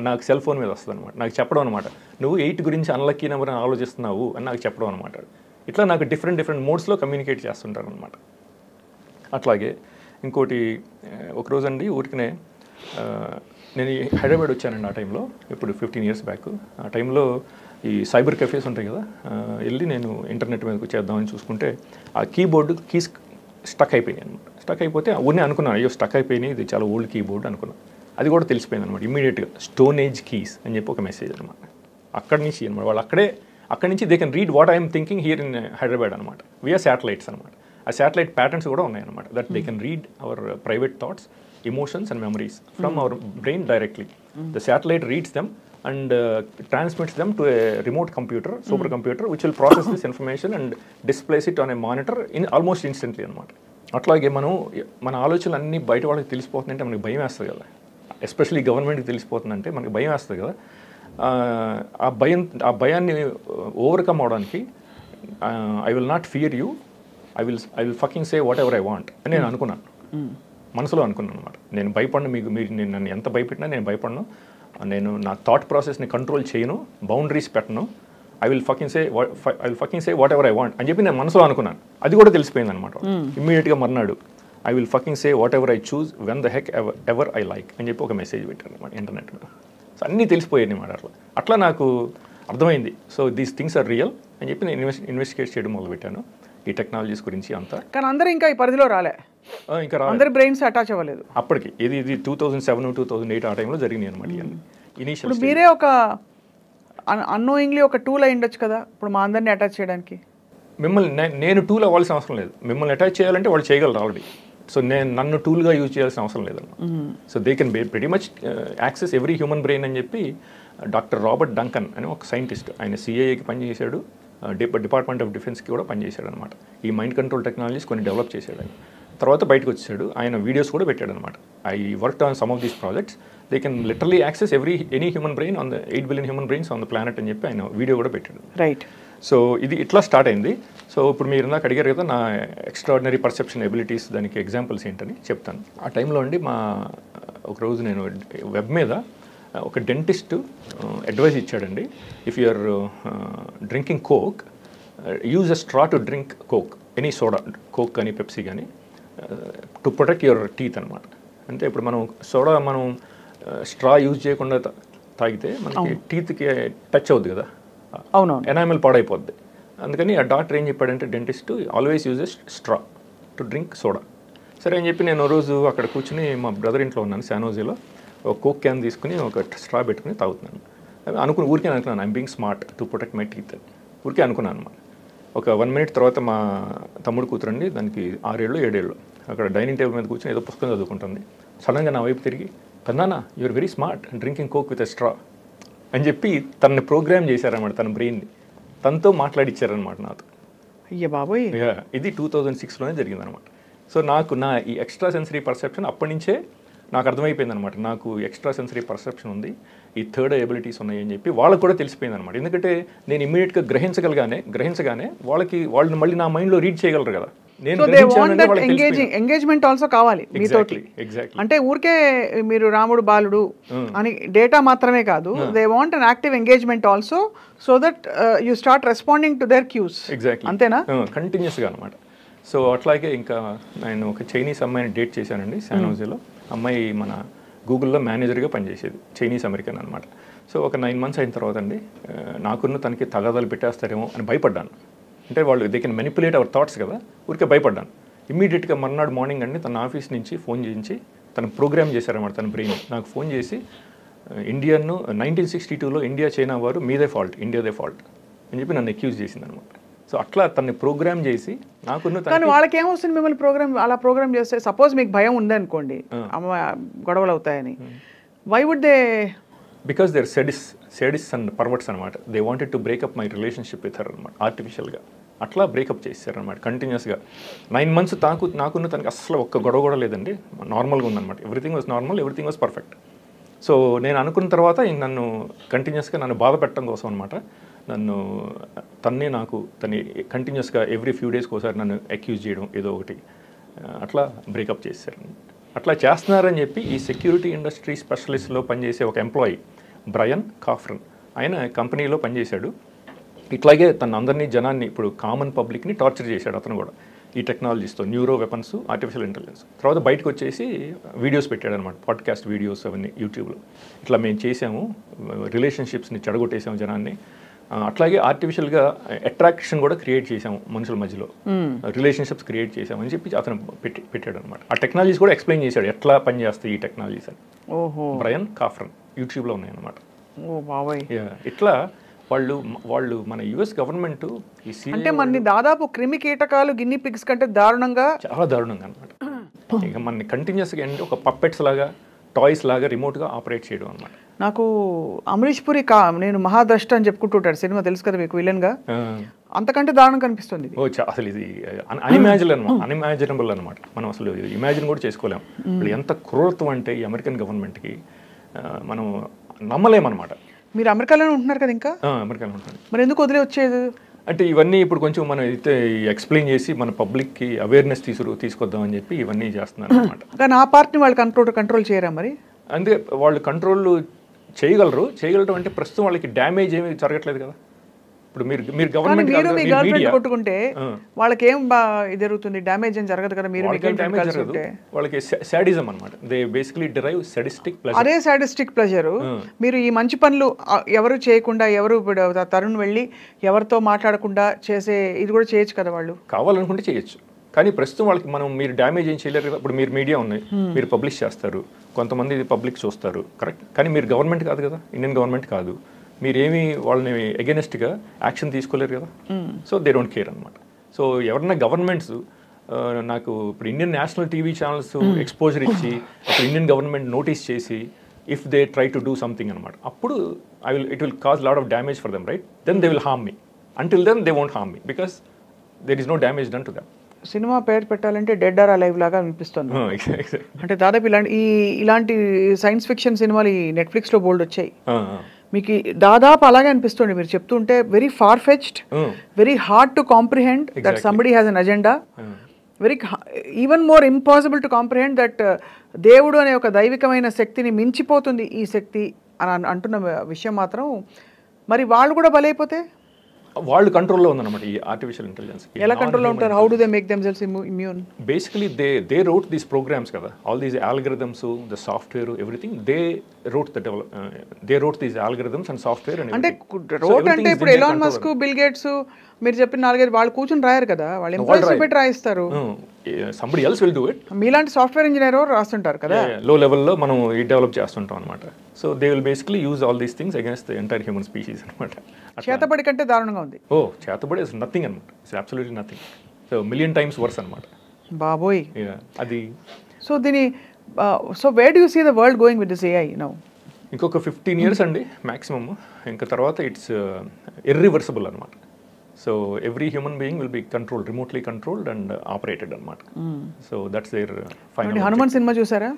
నాకు సెల్ ఫోన్ మీద వస్తుంది అనమాట. నాకు చెప్పడం అనమాట, నువ్వు 8 గురించి అన్లక్కీ నెంబర్ అని ఆలోచిస్తున్నావు అని నాకు చెప్పడం అనమాట. ఇట్లా నాకు డిఫరెంట్ మోడ్స్లో కమ్యూనికేట్ చేస్తుంటారు అనమాట. అట్లాగే ఇంకోటి, ఒకరోజు అండి ఊరికనే నేను హైదరాబాద్ వచ్చానండి ఆ టైంలో, ఇప్పుడు 15 years బ్యాక్. ఆ టైంలో ఈ సైబర్ కెఫేస్ ఉంటాయి కదా, వెళ్ళి నేను ఇంటర్నెట్ మీదకి చేద్దామని చూసుకుంటే ఆ కీస్ స్టక్ అయిపోయినాయి అనమాట. స్టక్ అయిపోతే ఊరినే అనుకున్నాను, అయ్యో స్టక్ అయిపోయినాయి, ఇది చాలా ఓల్డ్ కీబోర్డ్ అనుకున్నాను. అది కూడా తెలిసిపోయింది అనమాట ఇమ్మీడియట్గా, స్టోన్ ఏజ్ కీస్ అని చెప్పి ఒక మెసేజ్ అనమాట. అక్కడి నుంచి అనమాట వాళ్ళు అక్కడి నుంచి they can read what I'm thinking here in Hyderabad అనమాట, వియా శాటిలైట్స్ అనమాట. ఆ శాటిలైట్ ప్యాటర్న్స్ కూడా ఉన్నాయన్నమాట, that they can read our private thoughts, emotions and memories from our brain directly. The satellite reads them and transmits them to a remote computer, supercomputer, which will process this information and displays it on a monitor in almost instantly అనమాట. అట్లాగే మన ఆలోచనలు అన్నీ బయట వాళ్ళకి తెలిసిపోతుందంటే మనకి భయం వేస్తుంది కదా, ఎస్పెషల్లీ గవర్నమెంట్కి తెలిసిపోతుందంటే మనకి భయం వేస్తుంది కదా. ఆ భయాన్ని ఓవర్కమ్ అవడానికి I will not fear you, I will fucking say what ever I want అని నేను అనుకున్నాను. మనసులో అనుకున్నాను అనమాట. నేను భయపడను, మీరు నేను నన్ను ఎంత భయపెట్టినా నేను భయపడను, నేను నా థాట్ ప్రాసెస్ని కంట్రోల్ చేయను, బౌండరీస్ పెట్టను, I will fucking say what ever I want అని చెప్పి నేను మనసులో అనుకున్నాను. అది కూడా తెలిసిపోయింది అనమాట. ఇమ్మీడియట్గా మర్నాడు I will fucking say what ever I choose when the heck ever I like అని చెప్పి ఒక మెసేజ్ పెట్టాను అనమాట ఇంటర్నెట్ మీద. సో అన్నీ తెలిసిపోయాయి అనమాట. అట్లా నాకు అర్థమైంది. So these things are real అని చెప్పి నేను ఇన్వెస్టిగేట్ చేయడం మొదలుపెట్టాను ఈ టెక్నాలజీస్ గురించి అంతా. కానీ అందరూ ఇంకా ఈ పరిధిలో రాలే, ఇంకా అందరి బ్రెయిన్స్ అటాచ్ అవ్వలేదు అప్పటికి. ఇది 2007, 2008 ఆ టైంలో జరిగినాయి అనమాట ఇవన్నీ ఇనీషియల్. ఇప్పుడు మీరే ఒక అన్నోయింగ్లీ ఒక టూల్ అయి ఉండొచ్చు కదా ఇప్పుడు మా అందరినీ అటాచ్ చేయడానికి. మిమ్మల్ని నేను టూల్ అవ్వాల్సిన అవసరం లేదు. మిమ్మల్ని అటాచ్ చేయాలంటే వాళ్ళు చేయగలరు ఆల్రెడీ. సో నన్ను టూల్గా యూజ్ చేయాల్సిన అవసరం లేదన్నమాట. So they can pretty much access every human brain అని చెప్పి డాక్టర్ రాబర్ట్ డంకన్ అని ఒక సైంటిస్ట్, ఆయన సిఐఏకి పనిచేశాడు, డిపార్ట్మెంట్ ఆఫ్ డిఫెన్స్కి కూడా పనిచేశాడు అనమాట. ఈ మైండ్ కంట్రోల్ టెక్నాలజీస్ కొన్ని డెవలప్ చేశాడు ఆయన. తర్వాత బయటకు వచ్చాడు, ఆయన వీడియోస్ కూడా పెట్టాడు అనమాట. I work on some of these projects, they can literally access any human brain on the 8 billion human brains on the planet అని చెప్పి ఆయన వీడియో కూడా పెట్టాడు. రైట్. సో ఇది ఇట్లా స్టార్ట్ అయింది. సో ఇప్పుడు మీరు ఇందాక అడిగారు కదా నా ఎక్స్ట్రాడినరీ పర్సెప్షన్ ఎబిలిటీస్, దానికి ఎగ్జాంపుల్స్ ఏంటని చెప్తాను. ఆ టైంలో అండి ఒకరోజు నేను వెబ్ మీద ఒక డెంటిస్ట్ అడ్వైస్ ఇచ్చాడండి. If you are drinking coke, use a straw to drink coke, any soda, coke కానీ పెప్సీ కానీ, టు ప్రొటెక్ట్ యువర్ టీత్ అనమాట. అంటే ఇప్పుడు మనం సోడా స్ట్రా యూజ్ చేయకుండా తాగితే మనకి టీత్కి టచ్ అవుద్ది కదా, అవును, ఎనామిల్ పాడైపోద్ది. అందుకని ఆ డాక్టర్ ఏం చెప్పాడంటే dentist, always use straw to drink soda. సరే అని చెప్పి నేను రోజు అక్కడ కూర్చుని మా బ్రదర్ ఇంట్లో ఉన్నాను శానోజీలో, ఒక కోక్ క్యాన్ తీసుకుని ఒక స్ట్రా పెట్టుకుని తాగుతున్నాను. ఊరికే అనుకున్నాను I'm being smart to protect my teeth అని ఊరికే అనుకున్నాను అనమాట. ఒక 1 minute తర్వాత మా తమ్ముడు కూతురండి, దానికి 6 ఏళ్ళు 7 ఏళ్ళు, అక్కడ డైనింగ్ టేబుల్ మీద కూర్చొని ఏదో పుస్తకం చదువుకుంటుంది. సడన్గా నా వైపు తిరిగి, పెద్దనా you're very smart drinking coke with a straw అని చెప్పి తనని ప్రోగ్రామ్ చేశారనమాట, తన బ్రెయిన్ని తనతో మాట్లాడిచ్చారనమాట నాతో. అయ్యే బాబోయ్. ఇది 2006లోనే జరిగిందనమాట. సో నాకు నా ఈ ఎక్స్ట్రా సెన్సరీ పర్సెప్షన్ అప్పటి నుంచే నాకు అర్థమైపోయింది అనమాట. నాకు ఎక్స్ట్రా సెన్సరీ పర్సెప్షన్ ఉంది, ఈ థర్డ్ ఎబిలిటీస్ ఉన్నాయి అని చెప్పి వాళ్ళకు కూడా తెలిసిపోయింది అనమాట. ఎందుకంటే నేను ఇమ్మీడియట్గా గ్రహించగానే వాళ్ళు మళ్ళీ నా మైండ్లో రీడ్ చేయగలరు కదా. ఎంగేజ్మెంట్ ఆల్సో కావాలి మీతోటి. అంటే ఊరికే మీరు రాముడు బాలుడు అని డేటా మాత్రమే కాదు, they want an active engagement also, so that you start responding to their cues. Exactly, అంతేనా? కంటిన్యూస్గా అనమాట. సో అట్లాగే ఇంకా నేను ఒక చైనీస్ అమ్మాయిని డేట్ చేశానండి శానోజీలో. అమ్మాయి మన గూగుల్లో మేనేజర్గా పనిచేసేది, చైనీస్ అమెరికన్ అనమాట. సో ఒక 9 months అయిన తర్వాత అండి నాకున్న తనకి తగాదాలు పెట్టేస్తారేమో అని భయపడ్డాను. అంటే వాళ్ళు they can manipulate our thoughts కదా, ఊరికే భయపడ్డాను. ఇమ్మీడియట్గా మర్నాడు మార్నింగ్ అండి తన ఆఫీస్ నుంచి ఫోన్ చేయించి తను ప్రోగ్రామ్ చేశారన్నమాట. తన బ్రెయిన్ నాకు ఫోన్ చేసి, ఇండియాను 1962లో ఇండియా చైనా వారు మీదే ఫాల్ట్, ఇండియాదే ఫాల్ట్ అని చెప్పి నన్ను అక్యూజ్ చేసింది అనమాట. సో అట్లా తనని ప్రోగ్రామ్ చేసి నాకున్న. కానీ వాళ్ళకి ఏమొస్తుంది మిమ్మల్ని ప్రోగ్రామ్ చేస్తే? సపోజ్ మీకు భయం ఉందనుకోండి, గొడవలు అవుతాయని, why would they? Because they are sadists and perverts అనమాట. They wanted to break up my relationship with her అనమాట, ఆర్టిఫిషియల్గా అట్లా బ్రేకప్ చేశారనమాట కంటిన్యూస్గా. 9 months నాకున్న తనకి అసలు ఒక్క గొడవ కూడా లేదండి, నార్మల్గా ఉందన్నమాట. Everything was normal, everything was perfect. So నేను అనుకున్న తర్వాత నన్ను కంటిన్యూస్గా నన్ను బాధ పెట్టడం కోసం అనమాట, తన్ని కంటిన్యూస్గా ఎవ్రీ ఫ్యూ డేస్కి ఒకసారి నన్ను అక్యూజ్ చేయడం ఏదో ఒకటి, అట్లా బ్రేకప్ చేశారు. అట్లా చేస్తున్నారని చెప్పి ఈ సెక్యూరిటీ ఇండస్ట్రీ స్పెషలిస్ట్లో పనిచేసే ఒక ఎంప్లాయీ బ్రయన్ కాఫ్రన్, ఆయన కంపెనీలో పనిచేశాడు. ఇట్లాగే అందరినీ జనాన్ని, ఇప్పుడు కామన్ పబ్లిక్ని టార్చర్ చేశాడు అతను కూడా ఈ టెక్నాలజీస్తో, న్యూరో వెపన్స్, ఆర్టిఫిషియల్ ఇంటెలిజెన్స్. తర్వాత బయటకు వచ్చేసి వీడియోస్ పెట్టాడు అనమాట, పాడ్కాస్ట్ వీడియోస్ అవన్నీ యూట్యూబ్లో. ఇట్లా మేము చేసాము, రిలేషన్షిప్స్ని చెడగొట్టేసాము జనాన్ని, అట్లాగే ఆర్టిఫిషియల్గా అట్రాక్షన్ కూడా క్రియేట్ చేసాము మనుషుల మధ్యలో, రిలేషన్షిప్స్ క్రియేట్ చేసాము అని చెప్పి అతను పెట్టాడు అనమాట. ఆ టెక్నాలజీస్ కూడా ఎక్స్ప్లెయిన్ చేశాడు ఎట్లా పనిచేస్తాయి ఈ టెక్నాలజీస్ అని. బ్రయన్ కాఫ్రన్ యూట్యూబ్లో ఉన్నాయన్నమాట. ఇట్లా వాళ్ళు మన యుఎస్ గవర్నమెంట్ అంటే మన దాదాపు క్రిమి కీటకాలు గిన్ని పిగ్స్ కంటే దారుణంగా, చాలా దారుణంగా అనమాట. ఇక మన కంటిన్యూస్గా అంటే ఒక పప్పెట్స్ లాగా, టాయ్స్ లాగా రిమోట్గా ఆపరేట్ చేయడం అనమాట. నాకు అమరీష్ పురి నేను మహాద్రష్ట అని చెప్పుకుంటుంటాడు, సినిమా తెలుసు కదా మీకు, విలన్గా. అంతకంటే దారుణం కనిపిస్తుంది. అసలు ఇది అన్ఇమాజినబుల్ అనమాట. మనం అసలు ఇమాజిన్ కూడా చేసుకోలేము. ఎంత క్రూరత్వం అంటే ఈ అమెరికన్ గవర్నమెంట్కి మనం నమ్మలేమన్నమాట. మీరు అమెరికాలోనే ఉంటున్నారు కదా ఇంకా? అమెరికాలో ఉంటాను. మరి ఎందుకు వదిలే వచ్చేది? అంటే ఇవన్నీ ఇప్పుడు కొంచెం మనం అయితే ఎక్స్ప్లెయిన్ చేసి మన పబ్లిక్కి అవేర్నెస్ తీసుకొద్దామని చెప్పి ఇవన్నీ చేస్తున్నారు అనమాట. కానీ ఆ పార్ట్ని వాళ్ళు కంట్రోల్ చేయరా మరి? అంటే వాళ్ళు కంట్రోల్ చేయగలరు అంటే ప్రస్తుతం వాళ్ళకి డ్యామేజ్ ఏమీ జరగట్లేదు కదా. ఇప్పుడు మీరు గవర్నమెంట్ కొట్టుకుంటే వాళ్ళకి ఏం జరుగుతుంది? డ్యామేజ్ ఏం జరగదు కదా. మీరు వాళ్ళకి సాడిజం అనమాట. They basically derive sadistic pleasure. అదే సాడిస్టిక్ ప్లెజర్. మీరు ఈ మంచి పనులు ఎవరు చేయకుండా, ఎవరు తరుణ్ వెళ్ళి ఎవరితో మాట్లాడకుండా చేసే ఇది కూడా చేయొచ్చు కదా. వాళ్ళు కావాలనుకుంటే చేయొచ్చు, కానీ ప్రస్తుతం వాళ్ళకి మీరు డ్యామేజ్ ఏం చేయలేరు కదా. ఇప్పుడు మీరు మీడియా ఉన్నాయి, మీరు పబ్లిష్ చేస్తారు, కొంతమంది పబ్లిక్ చూస్తారు, కరెక్ట్. కానీ మీరు గవర్నమెంట్ కాదు కదా, ఇండియన్ గవర్నమెంట్ కాదు. మీరేమి వాళ్ళని అగెనెస్ట్గా యాక్షన్ తీసుకోలేరు కదా. సో దే డోంట్ కేర్ అనమాట. సో ఎవరన్నా గవర్నమెంట్స్ నాకు ఇప్పుడు Indian national TV channels exposure ఇచ్చి అప్పుడు ఇండియన్ గవర్నమెంట్ నోటీస్ చేసి if they try to do something అనమాట, అప్పుడు it will cause lot of damage for them, right. Then they will harm me. Until then they won't harm me because there is no damage done to them. Cinema పేరు పెట్టాలంటే dead or alive లాగా అనిపిస్తుంది. అంటే దాదాపు ఇలాంటి science fiction సినిమాలు ఈ నెట్ఫ్లిక్స్లో బోల్డ్ వచ్చాయి. మీకు దాదాపు అలాగే అనిపిస్తుంది మీరు చెప్తుంటే. Very far fetched, very hard to comprehend that somebody has an agenda, very even more impossible to comprehend that దేవుడు అనే ఒక దైవికమైన శక్తిని మించిపోతుంది ఈ శక్తి అని అంటున్న విషయం మాత్రం. మరి వాళ్ళు కూడా బలైపోతే వాళ్ళు కంట్రోల్లో ఉందన్నమాట ఈ ఆర్టిఫిషియల్ ఇంటెలిజెన్స్. ఎలా కంట్రోల్లో ఉంటారు? How do they make themselves immune? Basically they wrote these programs కదా, all these algorithms, the software, everything. They wrote these algorithms and software. అంటే రోట్ అంటే ఇప్పుడు ఎలాన్ మస్క్, బిల్ గేట్స్ మీరు చెప్పిన 4-5 వాళ్ళు కూర్చొని రాయరు కదా, వాళ్ళు ఎంప్లాయీస్ పెట్టి రాయిస్తారు. Somebody else will do it. మీలాంటి సాఫ్ట్వేర్ ఇంజనీర్ రాస్తుంటారు కదా, లో లెవెల్లో మనం ఈ డెవలప్ చేస్తుంటాం అనమాట. So they will basically use all these things against the entire human species అనమాట. చేతబడి కంటే దారుణంగా ఉంది. చేతబడి ఇస్ నథింగ్ అనమాట. It's absolutely nothing. So million times worse అనమాట బాబోయ్ అది. So where do you see the world going with this AI now? ఇంకొక 15 years అండి మ్యాక్సిమమ్. ఇంకా తర్వాత ఇట్స్ ఇర్రివర్సిబుల్ అనమాట. So every human being will be remotely controlled and operated అనమాట. So that's their final. Hanuman cinema చూసారా?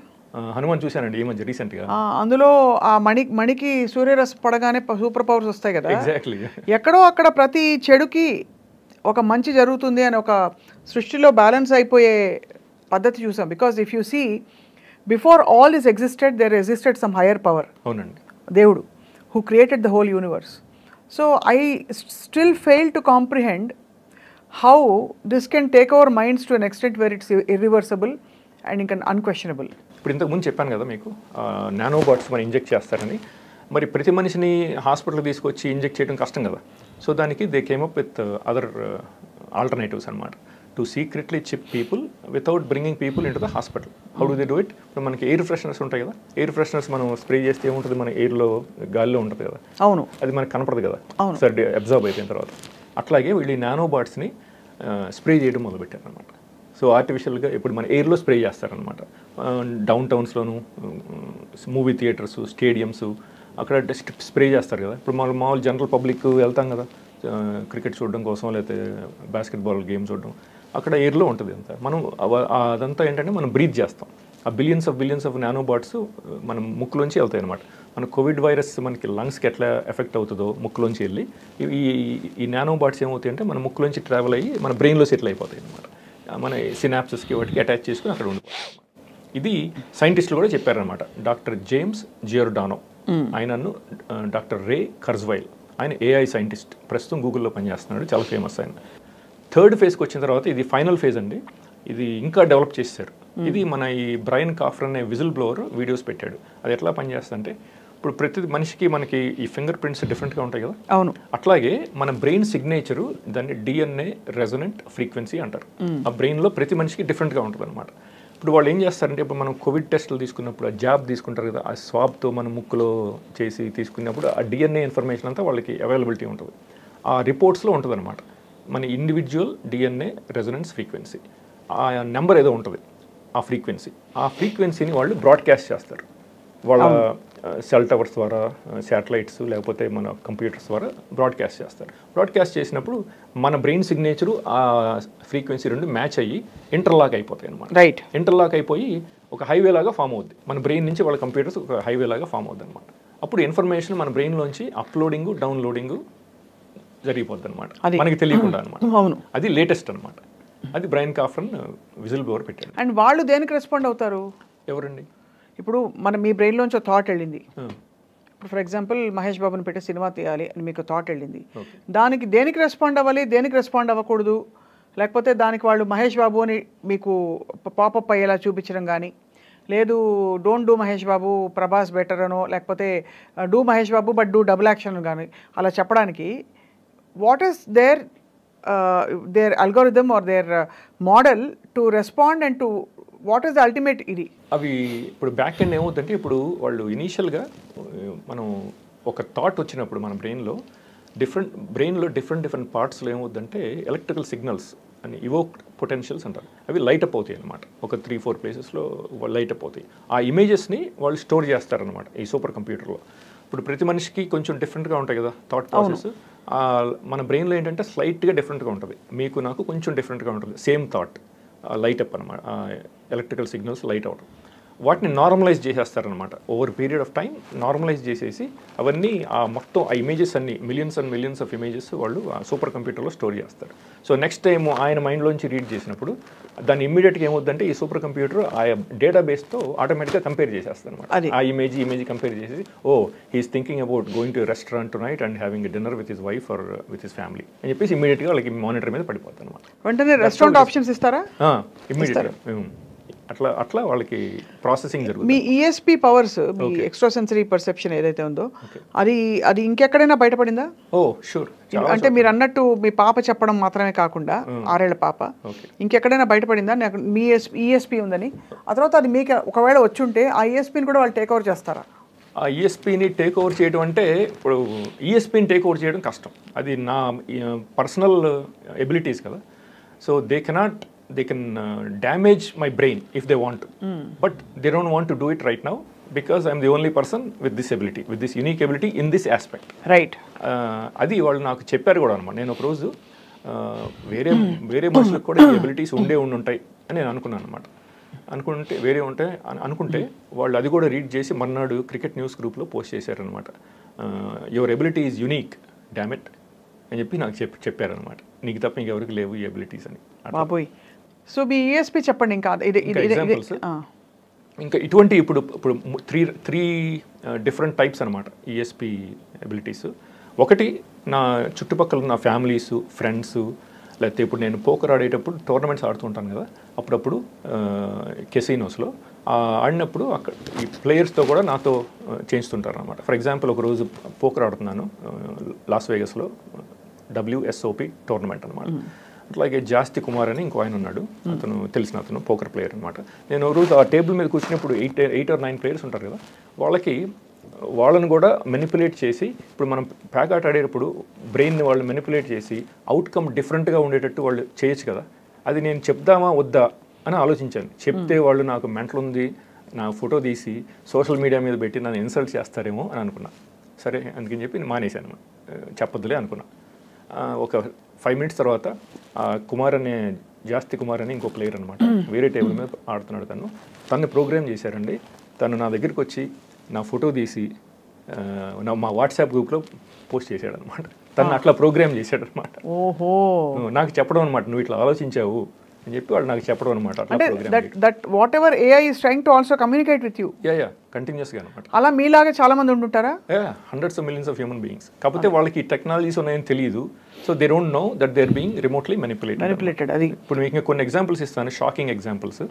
హనుమాన్ చూశానండి ఈ మధ్య రీసెంట్గా. అందులో ఆ మణికి సూర్యరశ్మి పడగానే సూపర్ పవర్స్ వస్తాయి కదా. ఎగ్జాక్ట్లీ. ఎక్కడో అక్కడ ప్రతి చెడుకి ఒక మంచి జరుగుతుంది అని ఒక సృష్టిలో బ్యాలెన్స్ అయిపోయే పద్ధతి చూసాం. Because if you see before all is existed there existed some higher power. అవునండి. దేవుడు who created the whole universe. So I still fail to comprehend how this can take our minds to an extent where it's irreversible and ఇంకా unquestionable. ఇప్పుడు ఇంతకుముందు చెప్పాను కదా మీకు, nanobots మనం inject చేస్తారని. మరి ప్రతి మనిషిని హాస్పిటల్కి తీసుకొచ్చి ఇంజెక్ట్ చేయడం కష్టం కదా. సో దానికి they came up with other alternatives అనమాట. To secretly chip people without bringing people in to the hospital. How do they do it? ఇప్పుడు మనకి ఎయిర్ ఫ్రెషనర్స్ ఉంటాయి కదా, ఎయిర్ ఫ్రెషనర్స్ మనం స్ప్రే చేస్తే ఏముంటుంది, మన ఎయిర్లో గాలిలో ఉంటుంది కదా. అవును. అది మనకు కనపడదు కదా సార్ అబ్జర్వ్ అయిపోయిన తర్వాత. అట్లాగే వీళ్ళు నానోబాట్స్ని స్ప్రే చేయడం మొదలుపెట్టారు అనమాట. సో ఆర్టిఫిషియల్గా ఇప్పుడు మన ఎయిర్లో స్ప్రే చేస్తారనమాట. డౌన్ టౌన్స్లోను, మూవీ థియేటర్స్, స్టేడియమ్స్, అక్కడ స్ప్రే చేస్తారు కదా. ఇప్పుడు మామూలు జనరల్ పబ్లిక్ వెళ్తాం కదా క్రికెట్ చూడడం కోసం, లేకపోతే బాస్కెట్బాల్ గేమ్ చూడడం, అక్కడ ఎయిర్లో ఉంటుంది అంతా. మనం అదంతా ఏంటంటే మనం బ్రీత్ చేస్తాం. ఆ బిలియన్స్ ఆఫ్ నానోబాట్స్ మన ముక్కులోంచి వెళ్తాయి అనమాట. మన కోవిడ్ వైరస్ మనకి లంగ్స్కి ఎట్లా ఎఫెక్ట్ అవుతుందో ముక్కులోంచి వెళ్ళి, ఈ నానోబాట్స్ ఏమవుతాయి అంటే మన ముక్కులోంచి ట్రావెల్ అయ్యి మన బ్రెయిన్లో సెటిల్ అయిపోతాయి అనమాట. మన సినాప్సెస్కి వాటికి అటాచ్ చేసుకుని అక్కడ ఉండిపోతాయి. ఇది సైంటిస్టులు కూడా చెప్పారనమాట. డాక్టర్ జేమ్స్ జియోర్డానో, ఆయనను డాక్టర్ రే కర్జ్వైల్, ఆయన ఏఐ సైంటిస్ట్, ప్రస్తుతం గూగుల్లో పనిచేస్తున్నాడు, చాలా ఫేమస్ ఆయన. 3rd ఫేజ్కి వచ్చిన తర్వాత ఇది ఫైనల్ ఫేజ్ అండి. ఇది ఇంకా డెవలప్ చేశారు. ఇది మన ఈ బ్రైన్ కాఫర్ అనే విజిల్ బ్లోవర్ వీడియోస్ పెట్టాడు. అది ఎట్లా పనిచేస్తుందంటే, ఇప్పుడు ప్రతి మనిషికి మనకి ఈ ఫింగర్ ప్రింట్స్ డిఫరెంట్గా ఉంటాయి కదా. అవును. అట్లాగే మన బ్రెయిన్ సిగ్నేచరు దాన్ని డిఎన్ఏ రెజొనెంట్ ఫ్రీక్వెన్సీ అంటారు. ఆ బ్రెయిన్లో ప్రతి మనిషికి డిఫరెంట్గా ఉంటుంది అనమాట. ఇప్పుడు వాళ్ళు ఏం చేస్తారంటే, ఇప్పుడు మనం కోవిడ్ టెస్టులు తీసుకున్నప్పుడు ఆ జాబ్ తీసుకుంటారు కదా, ఆ స్వాబ్తో మన ముక్కులో చేసి తీసుకున్నప్పుడు ఆ డిఎన్ఏ ఇన్ఫర్మేషన్ అంతా వాళ్ళకి అవైలబిలిటీ ఉంటుంది. ఆ రిపోర్ట్స్లో ఉంటుంది అనమాట మన ఇండివిజువల్ డిఎన్ఏ రెజొనెన్స్ ఫ్రీక్వెన్సీ. ఆ నెంబర్ ఏదో ఉంటుంది, ఆ ఫ్రీక్వెన్సీని వాళ్ళు బ్రాడ్కాస్ట్ చేస్తారు. వాళ్ళ సెల్ టవర్స్ ద్వారా, శాటిలైట్స్, లేకపోతే మన కంప్యూటర్స్ ద్వారా బ్రాడ్కాస్ట్ చేస్తారు. బ్రాడ్కాస్ట్ చేసినప్పుడు మన బ్రెయిన్ సిగ్నేచరు ఆ ఫ్రీక్వెన్సీ రెండు మ్యాచ్ అయ్యి ఇంటర్లాక్ అయిపోతాయి అనమాట. రైట్. ఇంటర్లాక్ అయిపోయి ఒక హైవే లాగా ఫామ్ అవుద్ది. మన బ్రెయిన్ నుంచి వాళ్ళ కంప్యూటర్స్ ఒక హైవే లాగా ఫామ్ అవుద్ది అనమాట. అప్పుడు ఇన్ఫర్మేషన్ మన బ్రెయిన్లోంచి అప్లోడింగు, డౌన్లోడింగు జరిగిపోద్ది అనమాట, మనకి తెలియకుండా అనమాట. అవును, అది లేటెస్ట్ అనమాట. అది బ్రైన్ కాఫ్రన్ విజిల్ బ్లోవర్ పెట్టాడు. అండ్ వాళ్ళు దేనికి రెస్పాండ్ అవుతారు? ఎవరండి? ఇప్పుడు మీ బ్రెయిన్లోంచి థాట్ వెళ్ళింది. ఇప్పుడు ఫర్ ఎగ్జాంపుల్ మహేష్ బాబుని పెట్టి సినిమా తీయాలి అని మీకు థాట్ వెళ్ళింది. దానికి దేనికి రెస్పాండ్ అవ్వాలి, దేనికి రెస్పాండ్ అవ్వకూడదు, లేకపోతే దానికి వాళ్ళు మహేష్ బాబు అని మీకు పాపప్ అయ్యేలా చూపించడం కానీ, లేదు don't do Mahesh Babu Prabhas better అనో, లేకపోతే do Mahesh Babu but do double action కానీ అలా చెప్పడానికి what is their algorithm or their model to respond and to what is the ultimate ఇది? అవి ఇప్పుడు బ్యాక్ ఎండ్ ఏమవుతుందంటే, ఇప్పుడు వాళ్ళు ఇనీషియల్గా మనం ఒక థాట్ వచ్చినప్పుడు మన బ్రెయిన్లో డిఫరెంట్ పార్ట్స్లో ఏమవుతుందంటే ఎలక్ట్రికల్ సిగ్నల్స్ అని ఇవోక్ పొటెన్షియల్స్ అంటారు. అవి లైట్ అప్ అవుతాయి అనమాట. ఒక 3-4 ప్లేసెస్లో లైట్ అప్ అవుతాయి. ఆ ఇమేజెస్ని వాళ్ళు స్టోర్ చేస్తారనమాట ఈ సూపర్ కంప్యూటర్లో. ఇప్పుడు ప్రతి మనిషికి కొంచెం డిఫరెంట్గా ఉంటాయి కదా థాట్ ప్రాసెస్. మన బ్రెయిన్లో ఏంటంటే స్లైట్గా డిఫరెంట్గా ఉంటుంది. మీకు నాకు కొంచెం డిఫరెంట్గా ఉంటుంది. సేమ్ థాట్ లైట్ అప్ అనమాట. ఎలక్ట్రికల్ సిగ్నల్స్ లైట్ అవడం, వాటిని నార్మలైజ్ చేసేస్తారనమాట. Over period of time normalise చేసేసి అవన్నీ మొత్తం ఆ ఇమేజెస్ అన్ని millions and millions of images వాళ్ళు సూపర్ కంప్యూటర్లో స్టోర్ చేస్తారు. సో నెక్స్ట్ టైం ఆయన మైండ్లోంచి రీడ్ చేసినప్పుడు దాన్ని ఇమ్మీడియట్గా ఏమవుతుందంటే ఈ సూపర్ కంప్యూటర్ ఆ డేటాబేస్తో ఆటోమేటిక్గా కంపేర్ చేసేస్తారు అనమాట. ఆ ఇమేజ్ కంపేర్ చేసి, oh he is thinking about going to restaurant night and having dinner with his wife or with his family అని చెప్పేసి ఇమీడియట్గా వాళ్ళకి మానిటర్ మీద పడిపోతుంది అనమాట. వెంటనే రెస్టారెంట్ ఆప్షన్స్ ఇస్తారా? ఇమీడియట్గా అట్లా వాళ్ళకి ప్రాసెసింగ్ జరుగుతుంది. మీ ఈఎస్పీ పవర్స్, మీ ఎక్స్ట్రా సెన్సరీ పర్సెప్షన్ ఏదైతే ఉందో అది ఇంకెక్కడైనా బయటపడిందా? ఓ షూర్. అంటే మీరు అన్నట్టు మీ పాప చెప్పడం మాత్రమే కాకుండా 6 ఏళ్ల పాప ఇంకెక్కడైనా బయటపడిందా మీ ఈఎస్పీ ఉందని? ఆ తర్వాత అది మీకు ఒకవేళ వచ్చుంటే ఆ ఈఎస్పీని కూడా వాళ్ళు టేక్ ఓవర్ చేస్తారా? ఆ ఈఎస్పీని టేక్ ఓవర్ చేయడం అంటే, ఇప్పుడు ఈఎస్పీని టేక్ ఓవర్ చేయడం కష్టం. అది నా పర్సనల్ ఎబిలిటీస్ కదా. So they can damage my brain if they want to, but they don't want to do it right now because I'm the only person with this ability, with this unique ability in this aspect. Right. అది వాళ్ళు నాకు చెప్పారు కూడా అనమాట. నేను ఒక రోజు వేరే మనుషులకు కూడా ఈ ఎబిలిటీస్ ఉంటాయి అని నేను అనుకున్నాను అనమాట. అనుకుంటే వాళ్ళు అది కూడా రీడ్ చేసి మర్నాడు క్రికెట్ న్యూస్ గ్రూప్లో పోస్ట్ చేశారనమాట. యువర్ ఎబిలిటీ ఈజ్ యునీక్ డామెట్ అని చెప్పి నాకు చెప్పారనమాట. నీకు తప్ప ఇంకెవరికి లేవు ఈ ఎబిలిటీస్ అని. బాబోయ్. సో మీ ఈఎస్పీ చెప్పండి. ఇంకా ఇటువంటి ఇప్పుడు త్రీ డిఫరెంట్ టైప్స్ అనమాట ఈఎస్పీ ఎబిలిటీస్. ఒకటి, నా చుట్టుపక్కల ఉన్న ఫ్యామిలీస్, ఫ్రెండ్స్, లేకపోతే ఇప్పుడు నేను పోకర్ ఆడేటప్పుడు టోర్నమెంట్స్ ఆడుతుంటాను కదా, అప్పుడప్పుడు కెసినోస్లో ఆడినప్పుడు అక్కడ ఈ ప్లేయర్స్తో కూడా నాతో చేయిస్తుంటారు అనమాట. ఫర్ ఎగ్జాంపుల్ ఒకరోజు పోకర్ ఆడుతున్నాను లాస్ వేగస్లో, WSOP టోర్నమెంట్ అనమాట. అట్లాగే జాస్తి కుమార్ అని ఇంకో ఆయన ఉన్నాడు, అతను పోకర్ ప్లేయర్ అనమాట. నేను రోజు ఆ టేబుల్ మీద కూర్చున్నప్పుడు 8 or 9 ప్లేయర్స్ ఉంటారు కదా, వాళ్ళని కూడా మెనిపులేట్ చేసి, ఇప్పుడు మనం ప్యాక్ ఆట ఆడేటప్పుడు బ్రెయిన్ని వాళ్ళు మెనిపులేట్ చేసి అవుట్కమ్ డిఫరెంట్గా ఉండేటట్టు వాళ్ళు చేయొచ్చు కదా. అది నేను చెప్దామా వద్దా అని ఆలోచించాను. చెప్తే వాళ్ళు నాకు మెంటల్ ఉంది, నా ఫోటో తీసి సోషల్ మీడియా మీద పెట్టి నన్ను ఇన్సల్ట్ చేస్తారేమో అని అనుకున్నా. సరే అందుకని చెప్పి మానేశాను, చెప్పొద్దులే అనుకున్నా. ఒక 5 minutes తర్వాత జాస్తి కుమార్ అని ఇంకో ప్లేయర్ అనమాట, వేరే టేబుల్ మీద ఆడుతున్నాడు. తను ప్రోగ్రామ్ చేశారండి. తను నా దగ్గరికి వచ్చి నా ఫోటో తీసి మా వాట్సాప్ గ్రూప్లో పోస్ట్ చేశాడు అనమాట. తను అట్లా ప్రోగ్రామ్ చేశాడు అనమాట. ఓహో, నాకు చెప్పడం అనమాట, నువ్వు ఇట్లా ఆలోచించావు అని చెప్పి వాళ్ళు నాకు చెప్పడం అనమాట. That what ever AI is trying to also communicate with you. కంటిన్యూస్గా అనమాట. అలా మీలాగా చాలా మంది ఉంటుంటారా? hundreds of millions of human beings. కాకపోతే వాళ్ళకి టెక్నాలజీస్ ఉన్నాయని తెలియదు. So they don't know that they are being remotely manipulated. అది ఇప్పుడు మీకు కొన్ని ఎగ్జాంపుల్స్ ఇస్తాను, షాకింగ్ ఎగ్జాంపుల్స్.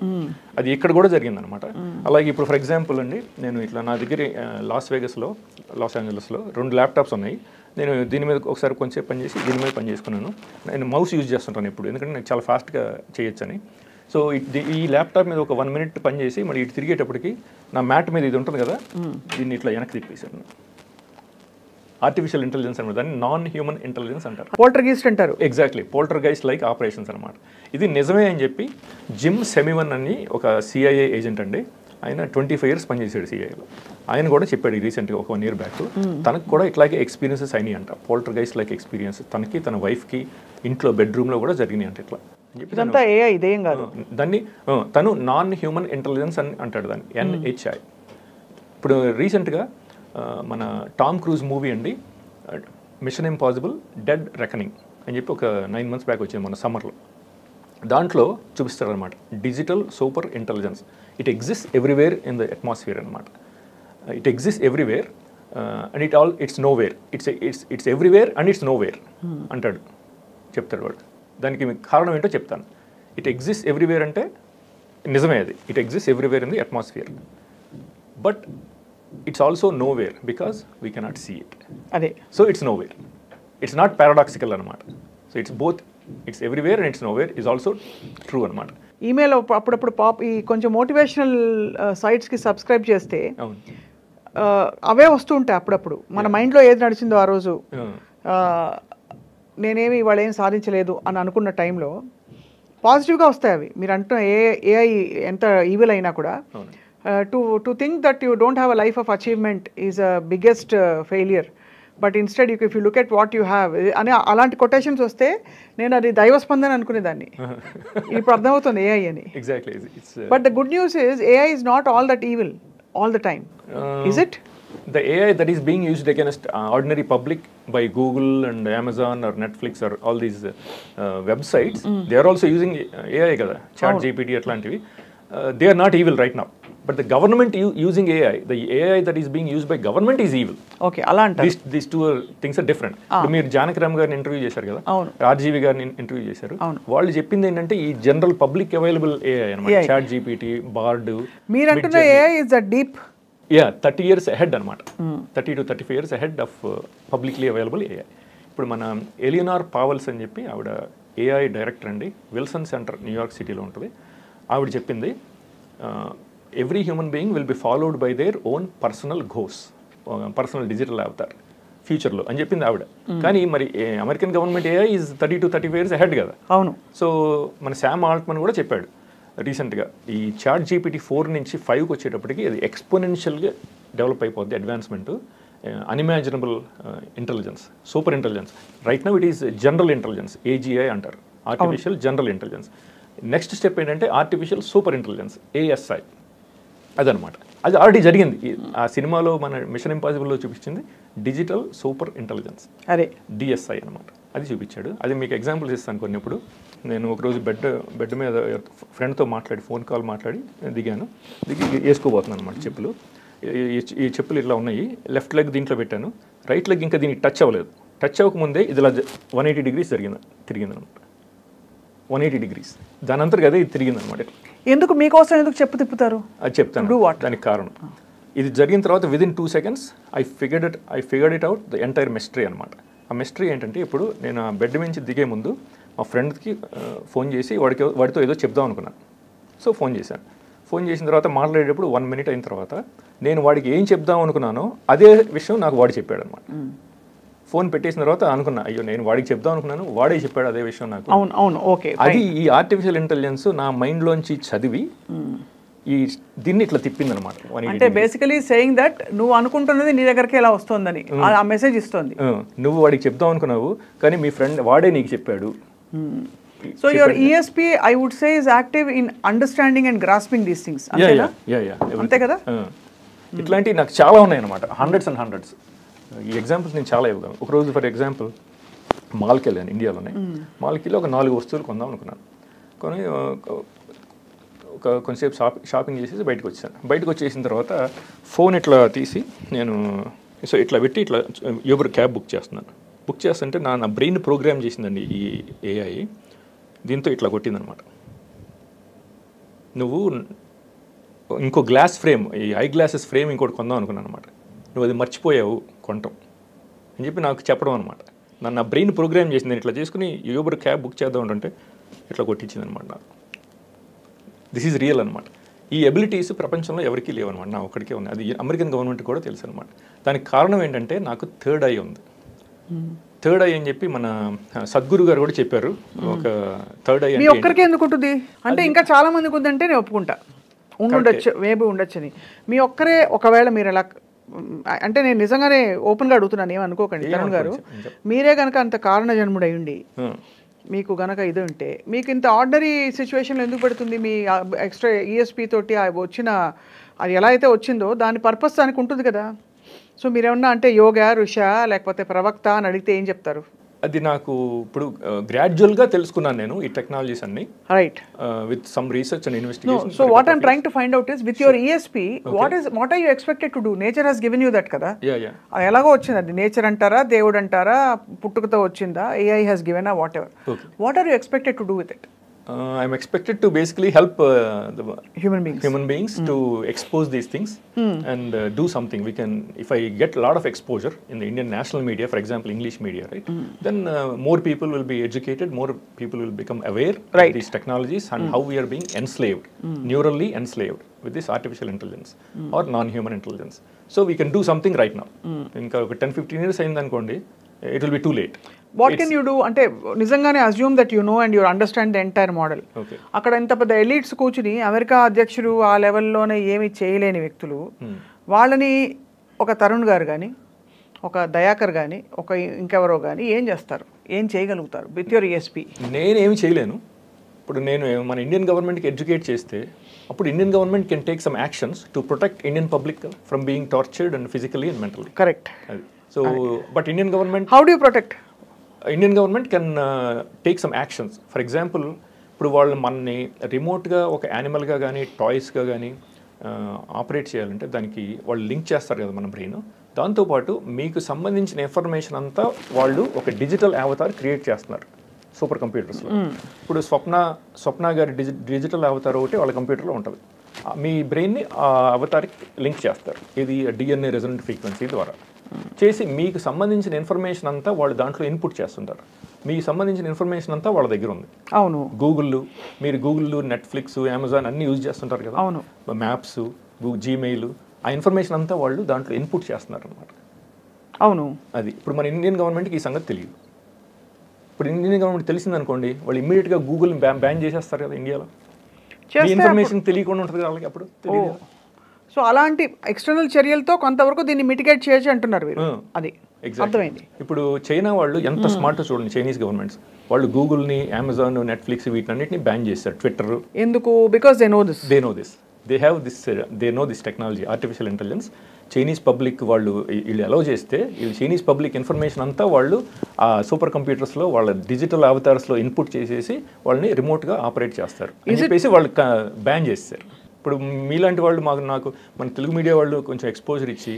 అది ఇక్కడ కూడా జరిగిందనమాట. అలాగే ఇప్పుడు ఫర్ ఎగ్జాంపుల్ అండి, నేను ఇట్లా నా దగ్గర లాస్ ఏంజలస్లో 2 ల్యాప్టాప్స్ ఉన్నాయి. నేను దీని మీద ఒకసారి కొంచెం పని చేసి దీని మీద పని చేసుకున్నాను. నేను మౌస్ యూజ్ చేస్తుంటాను ఎప్పుడు, ఎందుకంటే నాకు చాలా ఫాస్ట్గా చేయొచ్చని. సో ఈ ల్యాప్టాప్ మీద ఒక 1 minute పని చేసి మరి ఇటు తిరిగేటప్పటికి నా మ్యాట్ మీద ఇది ఉంటుంది కదా, దీన్ని ఇట్లా వెనక్కి తిప్పేశాను. ఆర్టిఫిషియల్ ఇంటెలిజెన్స్ అనమాట, దాన్ని నాన్ హ్యూమన్ ఇంటెలిజెన్స్ అంటారు. పోల్టర్గైస్ట్ అంటారు. ఎగ్జాక్ట్లీ, పోల్టర్గైస్ట్ లైక్ ఆపరేషన్స్ అనమాట. ఇది నిజమే అని చెప్పి జిమ్ సెమివన్ అని ఒక CIA ఏజెంట్ అండి, ఆయన 25 years పనిచేశాడు CIAలో. ఆయన కూడా చెప్పాడు రీసెంట్గా ఒక 1 year బ్యాక్, తనకు కూడా ఇట్లాగే ఎక్స్పీరియన్సెస్ అయినాయి అంట, పోల్టర్గైస్ట్ లైక్ ఎక్స్పీరియన్స్. తనకి తన వైఫ్కి ఇంట్లో బెడ్రూమ్లో కూడా జరిగినాయి అంట. ఇట్లా దాన్ని తను నాన్ హ్యూమన్ ఇంటెలిజెన్స్ అని అంటాడు, దాన్ని NHI. ఇప్పుడు రీసెంట్గా మన టామ్ క్రూజ్ మూవీ అండి మిషన్ ఇంపాసిబుల్ డెడ్ రెకనింగ్ అని చెప్పి ఒక 9 months బ్యాక్ వచ్చింది మన సమ్మర్లో. దాంట్లో చూపిస్తారనమాట digital super intelligence. It exist everywhere in the atmosphere అనమాట. It exist everywhere and it's nowhere. It's everywhere and it's nowhere అంటాడు, చెప్తాడు వాడు. దానికి మీకు కారణం ఏంటో చెప్తాను. ఇట్ ఎగ్జిస్ట్ ఎవ్రీవేర్ అంటే నిజమే అది. It exist everywhere in the atmosphere, but it's also nowhere because we cannot see it. అదే, so it's nowhere. It's not paradoxical అనమాట. So it's both. It's everywhere and it's nowhere is also true అనమాట. Email అప్పుడప్పుడు ఈ కొంచెం motivational సైట్స్కి subscribe చేస్తే అవే వస్తూ ఉంటాయి అప్పుడప్పుడు. మన మైండ్లో ఏది నడిచిందో ఆ రోజు, నేనేమి ఇవాళ ఏం సాధించలేదు అని అనుకున్న టైంలో పాజిటివ్గా వస్తాయి అవి. మీరు అంటున్న ఏఐ ఎంత ఈవిల్ అయినా కూడా to think that you don't have a life of achievement is a biggest failure, but instead if you look at what you have అని అలాంటి కొటేషన్స్ వస్తే నేను అది దైవస్పందన అనుకునేదాన్ని. ఇప్పుడు అర్థమవుతుంది ఏఐ అని. Exactly. But the good news is AI is not all that evil all the time. Is it? The AI that is being used against ordinary public by Google and Amazon or Netflix or all these websites, they are also using AI kada, ChatGPT atlantivi. They are not evil right now, but the government using AI, the AI that is being used by government is evil. Okay, ala anta these two things are different. మీరు జానకిరామ్ గారిని interview చేశారు కదా, RGV గారిని interview చేశారు. వాళ్ళు చెప్పింది ఏంటంటే ఈ జనరల్ పబ్లిక్ అవైలబుల్ AI అన్నమాట, ChatGPT, Bard. మీరు అంటున్న AI is a deep 30 years ahead అనమాట. 30 to 35 years ahead of publicly available AI. ఇప్పుడు మన ఎలియనార్ పావల్స్ అని చెప్పి ఆవిడ AI డైరెక్టర్ అండి, విల్సన్ సెంటర్ న్యూయార్క్ సిటీలో ఉంటుంది. ఆవిడ చెప్పింది every human being will be followed by their own personal goes, personal digital Avatar ఫ్యూచర్లో అని చెప్పింది ఆవిడ. కానీ మరి American government AI is 30 to 35 years ahead కదా. అవును. సో మన శామ్ ఆల్ట్మన్ కూడా చెప్పాడు రీసెంట్గా, ఈ ChatGPT 4 నుంచి 5కి వచ్చేటప్పటికి అది ఎక్స్పోనెన్షియల్గా డెవలప్ అయిపోద్ది, advancement, unimaginable intelligence, super intelligence. Right now it is general intelligence, AGI అంటారు, artificial general intelligence. Next step ఏంటంటే ఆర్టిఫిషియల్ సూపర్ ఇంటెలిజెన్స్, ASI. అదనమాట. అది ఆల్రెడీ జరిగింది. ఆ సినిమాలో మన మిషన్ ఇంపాసిబుల్లో చూపించింది డిజిటల్ సూపర్ ఇంటెలిజెన్స్, అదే DSI అనమాట. అది చూపించాడు. అది మీకు ఎగ్జాంపుల్స్ ఇస్తాను కొన్ని. ఇప్పుడు నేను ఒకరోజు బెడ్ మీద ఫ్రెండ్తో మాట్లాడి, ఫోన్ కాల్ మాట్లాడి దిగి వేసుకోబోతున్నాను అనమాట చెప్పులు. ఈ చెప్పులు ఇట్లా ఉన్నాయి, లెఫ్ట్ లెగ్ దీంట్లో పెట్టాను, రైట్ లెగ్ ఇంకా దీనికి టచ్ అవ్వలేదు. టచ్ అవ్వకముందే ఇది ఇలా 180 degrees తిరిగింది అనమాట. 180 degrees. దాని అంతా కదా ఇది తిరిగింది అనమాట. ఎందుకు మీకోసం ఎందుకు చెప్పు తిప్పుతారు? అది చెప్తాను దానికి కారణం. ఇది జరిగిన తర్వాత within 2 seconds I figured it out the entire mystery అనమాట. ఆ మిస్టరీ ఏంటంటే, ఇప్పుడు నేను ఆ బెడ్ నుంచి దిగే ముందు మా ఫ్రెండ్కి ఫోన్ చేసి వాడితో ఏదో చెప్దాం అనుకున్నాను. సో ఫోన్ చేశాను. ఫోన్ చేసిన తర్వాత మాట్లాడేటప్పుడు 1 minute అయిన తర్వాత నేను వాడికి ఏం చెప్దాం అనుకున్నానో అదే విషయం నాకు వాడు చెప్పాడు అనమాట. ఫోన్ పెట్టేసిన తర్వాత అనుకున్నా, అయ్యో నేను వాడికి చెప్దాం అనుకున్నాను, వాడే చెప్పాడు అదే విషయం నాకు. అవును, ఓకే. అది ఈ ఆర్టిఫిషియల్ ఇంటెలిజెన్స్ నా మైండ్లోంచి చదివి దీన్ని ఇట్లా తిప్పింది అనమాట. అంటే బేసికలీ సేయింగ్ దట్ నువ్వు అనుకుంటున్నది నీ దగ్గరికి ఎలా వస్తుందని ఆ మెసేజ్ ఇస్తుంది. నువ్వు వాడికి చెప్దాం అనుకున్నావు కానీ మీ ఫ్రెండ్ వాడే నీకు చెప్పాడు. So your ESP I would say is active in understanding and grasping these things. అంతే కదా. ఇట్లాంటివి నాకు చాలా ఉన్నాయి అనమాట, హండ్రెడ్స్ అండ్ హండ్రెడ్స్. ఈ ఎగ్జాంపుల్స్ నేను చాలా ఇవ్వగలను. ఒకరోజు ఫర్ ఎగ్జాంపుల్ మాల్కి వెళ్ళాను, ఇండియాలోనే. మాల్కి వెళ్ళి ఒక 4 వస్తువులు కొందాం అనుకున్నాను. కొని కొంచెంసేపు షాపింగ్ చేసేసి బయటకు వచ్చాను. బయటకు వచ్చేసిన తర్వాత ఫోన్ ఇట్లా తీసి నేను ఇట్లా పెట్టి ఇట్లా యూబర్ క్యాబ్ బుక్ చేస్తున్నాను. బుక్ చేస్తుంటే నా బ్రెయిన్ ప్రోగ్రామ్ చేసిందండి ఈ AI. దీంతో ఇట్లా కొట్టిందనమాట, నువ్వు ఇంకో గ్లాస్ ఫ్రేమ్, ఈ ఐ గ్లాసెస్ ఫ్రేమ్ ఇంకోటి కొందాం అనుకున్నాను అనమాట, నువ్వు అది మర్చిపోయావు కొనటం అని చెప్పి నాకు చెప్పడం అనమాట. నా బ్రెయిన్ ప్రోగ్రామ్ చేసింది. నేను ఇట్లా చేసుకుని యూబర్ క్యాబ్ బుక్ చేద్దాం అంటే ఇట్లా కొట్టించింది అనమాట నాకు. దిస్ ఈజ్ రియల్ అనమాట. ఈ ఎబిలిటీస్ ప్రపంచంలో ఎవరికీ లేవన్నమాట, నా ఒక్కడికే ఉంది. అది అమెరికన్ గవర్నమెంట్ కూడా తెలుసు అనమాట. దానికి కారణం ఏంటంటే నాకు థర్డ్ ఐ ఉంది. థర్డ్ ఐ అని చెప్పి మన సద్గురు గారు కూడా చెప్పారు. ఒక థర్డ్ ఐ మీ ఒక్కరికే ఎందుకు ఉంటుంది అంటే ఇంకా చాలా మందికి ఉందంటే నేను ఒప్పుకుంటా, ఉండొచ్చు, మేబీ ఉండొచ్చని. మీ ఒక్కరే ఒకవేళ మీరు ఎలా అంటే, నేను నిజంగానే ఓపెన్గా అడుగుతున్నాను, ఏమనుకోకండి తరుణ్ గారు. మీరే కనుక అంత కారణ జన్ముడై ఉండి మీకు గనక ఇది ఉంటే మీకు ఇంత ఆర్డినరీ సిచ్యువేషన్లో ఎందుకు పెడుతుంది? మీ ఎక్స్ట్రా ESP తోటి వచ్చిన అది ఎలా అయితే వచ్చిందో దాని పర్పస్ దానికి ఉంటుంది కదా. సో మీరేమన్నా అంటే యోగా ఋష లేకపోతే ప్రవక్త అని అడిగితే ఏం చెప్తారు? అది నాకు ఇప్పుడు గ్రాడ్యువల్గా తెలుసుకున్నాను నేను ఈ టెక్నాలజీస్ అన్ని, right. With some research and investigation. So what I'm trying to find out is with your ESP what are you expected to do? Nature has given you that కదా. అది ఎలాగో వచ్చింది, అది నేచర్ అంటారా, దేవుడు అంటారా, పుట్టుకతో వచ్చిందా, AI has given a whatever. What are you expected to do with it? I'm expected to basically help the human beings to expose these things and do something. We can, if I get a lot of exposure in the Indian national media, for example English media, right, then more people will be educated, more people will become aware of these technologies and how we are being enslaved, neurally enslaved with this artificial intelligence or non-human intelligence. So we can do something right now. Inka 10-15 years ayindi anukondi, it will be too late. What can you do అంటే నిజంగానే assume that you know and you understand the entire model. అక్కడ ఇంత పెద్ద elites కూర్చుని America అధ్యక్షుడు ఆ లెవెల్లోనే ఏమి చేయలేని వ్యక్తులు, వాళ్ళని ఒక తరుణ్ గారు కానీ ఒక దయాకర్ కానీ ఒక ఇంకెవరో కానీ ఏం చేస్తారు, ఏం చేయగలుగుతారు విత్ యువర్ ESP? నేనేమి చేయలేను. ఇప్పుడు నేను మన ఇండియన్ గవర్నమెంట్కి ఎడ్యుకేట్ చేస్తే అప్పుడు Indian government can take some actions to protect Indian public from being tortured and physically and mentally. Correct. అది so but Indian government, how do you protect? Indian government can take some actions. For example ఇప్పుడు వాళ్ళు మనని రిమోట్గా ఒక యానిమల్గా కానీ టాయ్స్గా కానీ operate చేయాలంటే దానికి వాళ్ళు లింక్ చేస్తారు కదా మన బ్రెయిన్. దాంతోపాటు మీకు సంబంధించిన ఇన్ఫర్మేషన్ అంతా వాళ్ళు ఒక డిజిటల్ అవతార్ క్రియేట్ చేస్తున్నారు సూపర్ కంప్యూటర్స్లో. ఇప్పుడు స్వప్న గారి డిజిటల్ అవతార్ ఒకటి వాళ్ళ కంప్యూటర్లో ఉంటుంది. మీ బ్రెయిన్ని ఆ అవతార్కి లింక్ చేస్తారు. ఇది DNA రెజొనెంట్ ఫ్రీక్వెన్సీ ద్వారా చేసి మీకు సంబంధించిన ఇన్ఫర్మేషన్ అంతా వాళ్ళు దాంట్లో ఇన్పుట్ చేస్తుంటారు. మీకు సంబంధించిన ఇన్ఫర్మేషన్ అంతా వాళ్ళ దగ్గర ఉంది. అవును. మీరు గూగుల్, నెట్ఫ్లిక్స్, అమెజాన్ అన్ని యూజ్ చేస్తుంటారు కదా. అవును. మ్యాప్స్, జీమెయిల్, ఆ ఇన్ఫర్మేషన్ అంతా వాళ్ళు దాంట్లో ఇన్పుట్ చేస్తున్నారు అనమాట. అవును. అది ఇప్పుడు మన ఇండియన్ గవర్నమెంట్కి ఈ సంగతి తెలియదు. ఇప్పుడు ఇండియన్ గవర్నమెంట్ తెలిసిందనుకోండి, వాళ్ళు ఇమ్మీడియట్గా గూగుల్ బ్యాన్ చేసేస్తారు కదా ఇండియాలో. ఇన్ఫర్మేషన్ తెలియకుండా ఉంటుంది వాళ్ళకి అప్పుడు తెలియదు. సో అలాంటి ఎక్స్టర్నల్ చర్యలతో కొంతవరకు దీన్ని మిటిగేట్ చేయొచ్చు అంటున్నారు మీరు. అది అర్థమైంది. ఇప్పుడు చైనా వాళ్ళు ఎంత స్మార్ట్ చూడండి, చైనీస్ గవర్నమెంట్స్ వాళ్ళు గూగుల్ని, అమెజాన్, నెట్ఫ్లిక్స్ వీటన్నిటిని బ్యాన్ చేస్తారు. ట్విట్టర్ ఎందుకు? Because they know this. They know this technology, artificial intelligence. Chinese public వాళ్ళు అలౌ చేస్తే వీళ్ళు చైనీస్ పబ్లిక్ ఇన్ఫర్మేషన్ అంతా వాళ్ళు ఆ సూపర్ కంప్యూటర్స్లో వాళ్ళ డిజిటల్ అవతార్స్లో ఇన్పుట్ చేసేసి వాళ్ళని రిమోట్గా ఆపరేట్ చేస్తారు అని చెప్పేసి వాళ్ళు బ్యాన్ చేస్తారు. ఇప్పుడు మీలాంటి వాళ్ళు నాకు మన తెలుగు మీడియా వాళ్ళు కొంచెం ఎక్స్పోజర్ ఇచ్చి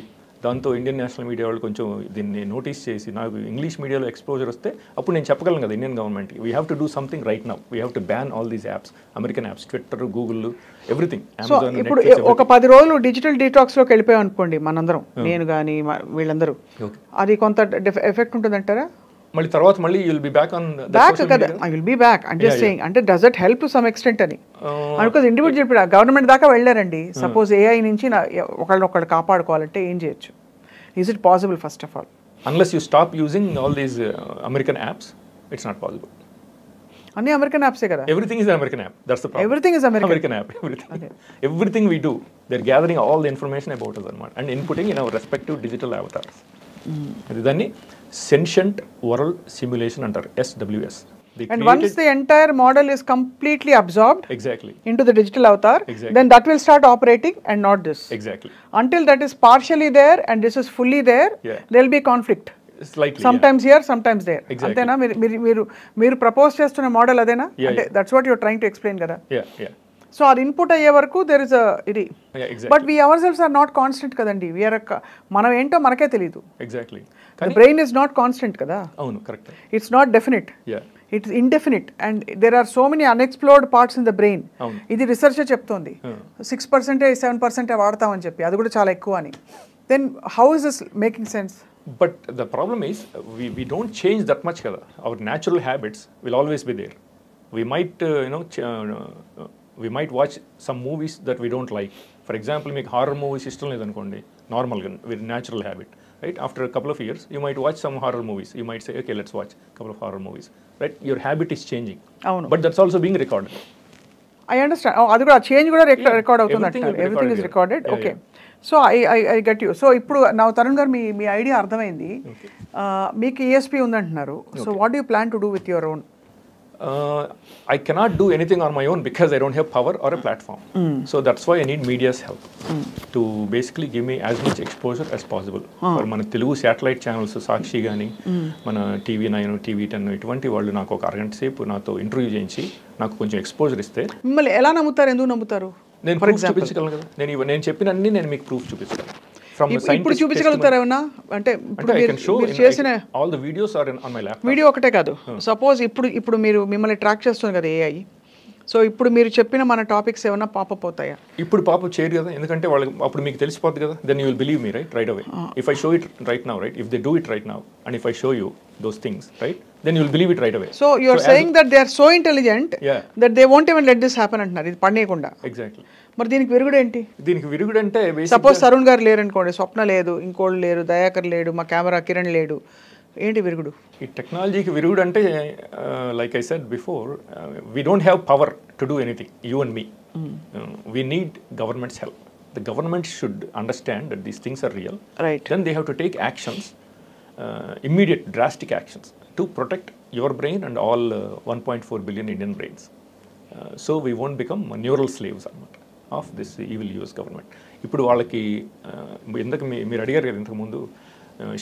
దాంతో ఇండియన్ నేషనల్ మీడియా వాళ్ళు కొంచెం దీన్ని నోటీస్ చేసి నాకు ఇంగ్లీష్ మీడియాలో ఎక్స్పోజర్ వస్తే అప్పుడు నేను చెప్పగలను కదా ఇండియన్ గవర్నమెంట్కి, we have to do something right now. We have to ban all these apps, American apps, Twitter, Google, everything. Amazon. ఇప్పుడు ఒక 10 రోజులు డిజిటల్ డీటాక్స్లోకి వెళ్ళిపోయాం అనుకోండి మనందరం, నేను కానీ వీళ్ళందరూ, అది కొంత ఎఫెక్ట్ ఉంటుందంటారా? మళ్ళీ తర్వాత మళ్ళీ you will be back on back కదా. I will be back. I'm just saying, అంటే does it help to some extent అని అనుకోదు. ఇండివిజువల్ ఇప్పుడు గవర్నమెంట్ దాకా వెళ్ళారండి. సపోజ్ AI నుంచి ఒకళ్ళు కాపాడుకోవాలంటే ఏం చేయొచ్చు? Is it possible first of all? Unless you stop using all these American apps, it's not possible. Anni American apps kada. Everything is an American app. That's the problem. Everything is American app. Everything. Okay. Everything we do, they're gathering all the information about us and inputting in our respective digital avatars. Adani sentient world simulation under SWS. And once the entire model is completely absorbed into the digital avatar, then that will start operating and not this. Exactly. Until that is partially there and this is fully there, there will be conflict. Slightly. Sometimes here, sometimes there. Antena మీరు propose చేస్తున్న model అదేనా? అంటే that's what you are trying to explain కదా. So అది input అయ్యే వరకు there is ఇది. But we ourselves are not constant కదండి. మనం ఏంటో మనకే తెలియదు. ఎగ్జాక్ట్లీ. బ్రెయిన్ ఇస్ నాట్ కాన్స్టెంట్ కదా. అవును, correct. It's not definite. It's indefinite and there are so many unexplored parts in the brain. ఇది రీసెర్చ్ చెప్తోంది 6%, 7% వాడతామని చెప్పి, అది కూడా చాలా ఎక్కువ అని. Then how is this making sense? But the problem is we don't change that much kada. Our natural habits will always be there. We might we might watch some movies that we don't like. For example, make horror movies ishtam ledanukondi, normal ga, very natural habit, right? After a couple of years you might watch some horror movies. You might say, okay, let's watch a couple of horror movies, right? Your habit is changing. But that's also being recorded. I understand. అది కూడా change కూడా record అవుతుంది అంటారు. Everything is recorded. Okay. So I get you. So ఇప్పుడు నా తరుణ్ గారు మీ idea అర్థమైంది. మీకు ESP ఉందంటున్నారు. So what do you plan to do with your own? I cannot do anything on my own because I don't have power or a platform. So that's why I need media's help to basically give me as much exposure as possible. For మన Telugu satellite channels సాక్షి కానీ మన TV9 TV10 ఇటువంటి వాళ్ళు నాకు ఒక అరగంట సేపు నాతో ఇంటర్వ్యూ చేయించి నాకు కొంచెం ఎక్స్పోజర్ ఇస్తే మిమ్మల్ని ఎలా నమ్ముతారు, ఎందుకు నమ్ముతారు? నేను ప్రూఫ్ చూపించగలను కదా. నేను చెప్పినన్ని నేను మీకు ప్రూఫ్ చూపించగలను. ఇప్పుడు చూపించగలుగుతారా ఏమన్నా? అంటే చేసిన all the videos are on my laptop. Video ఒకటే కాదు, సపోజ్ ఇప్పుడు మీరు మిమ్మల్ని ట్రాక్ చేస్తుంది కదా AI, సో ఇప్పుడు మీరు చెప్పిన మన టాపిక్స్ ఏమన్నా పాపప్ అవుతాయా? ఇప్పుడు పాపప్ చేయరు కదా, ఎందుకంటే వాళ్ళకి అప్పుడు మీకు తెలిసిపోద్ది కదా. Then you will believe me right away. If I show it right now, right, if they do it right now and if I show you those things, right, then you will believe it right away. So you are saying that they are so intelligent that they won't even let this happen అంటున్నారు, ఇది పడనేయకుండా. Exactly. మరి దీనికి విరుగుడు ఏంటి? దీనికి విరుగుడు అంటే suppose Tarun గారు లేరు అనుకోండి, స్వప్న లేదు, ఇంకోళ్ళు లేరు, దయాకర్ లేడు, మా కెమెరా కిరణ్ లేడు, ఏంటి విరుగుడు? ఈ టెక్నాలజీకి విరుగుడు అంటే like I said before, we don't have power to do anything, you and me. We need governments help. The government should understand that these things are real. Right. Then they have to take actions, immediate drastic actions to protect your brain and all 1.4 billion Indian brains. So we won't become neural slaves of this evil US government. ఇప్పుడు వాళ్ళకి ఎందుకు మీరు అడిగారు కదా ఇంతకుముందు,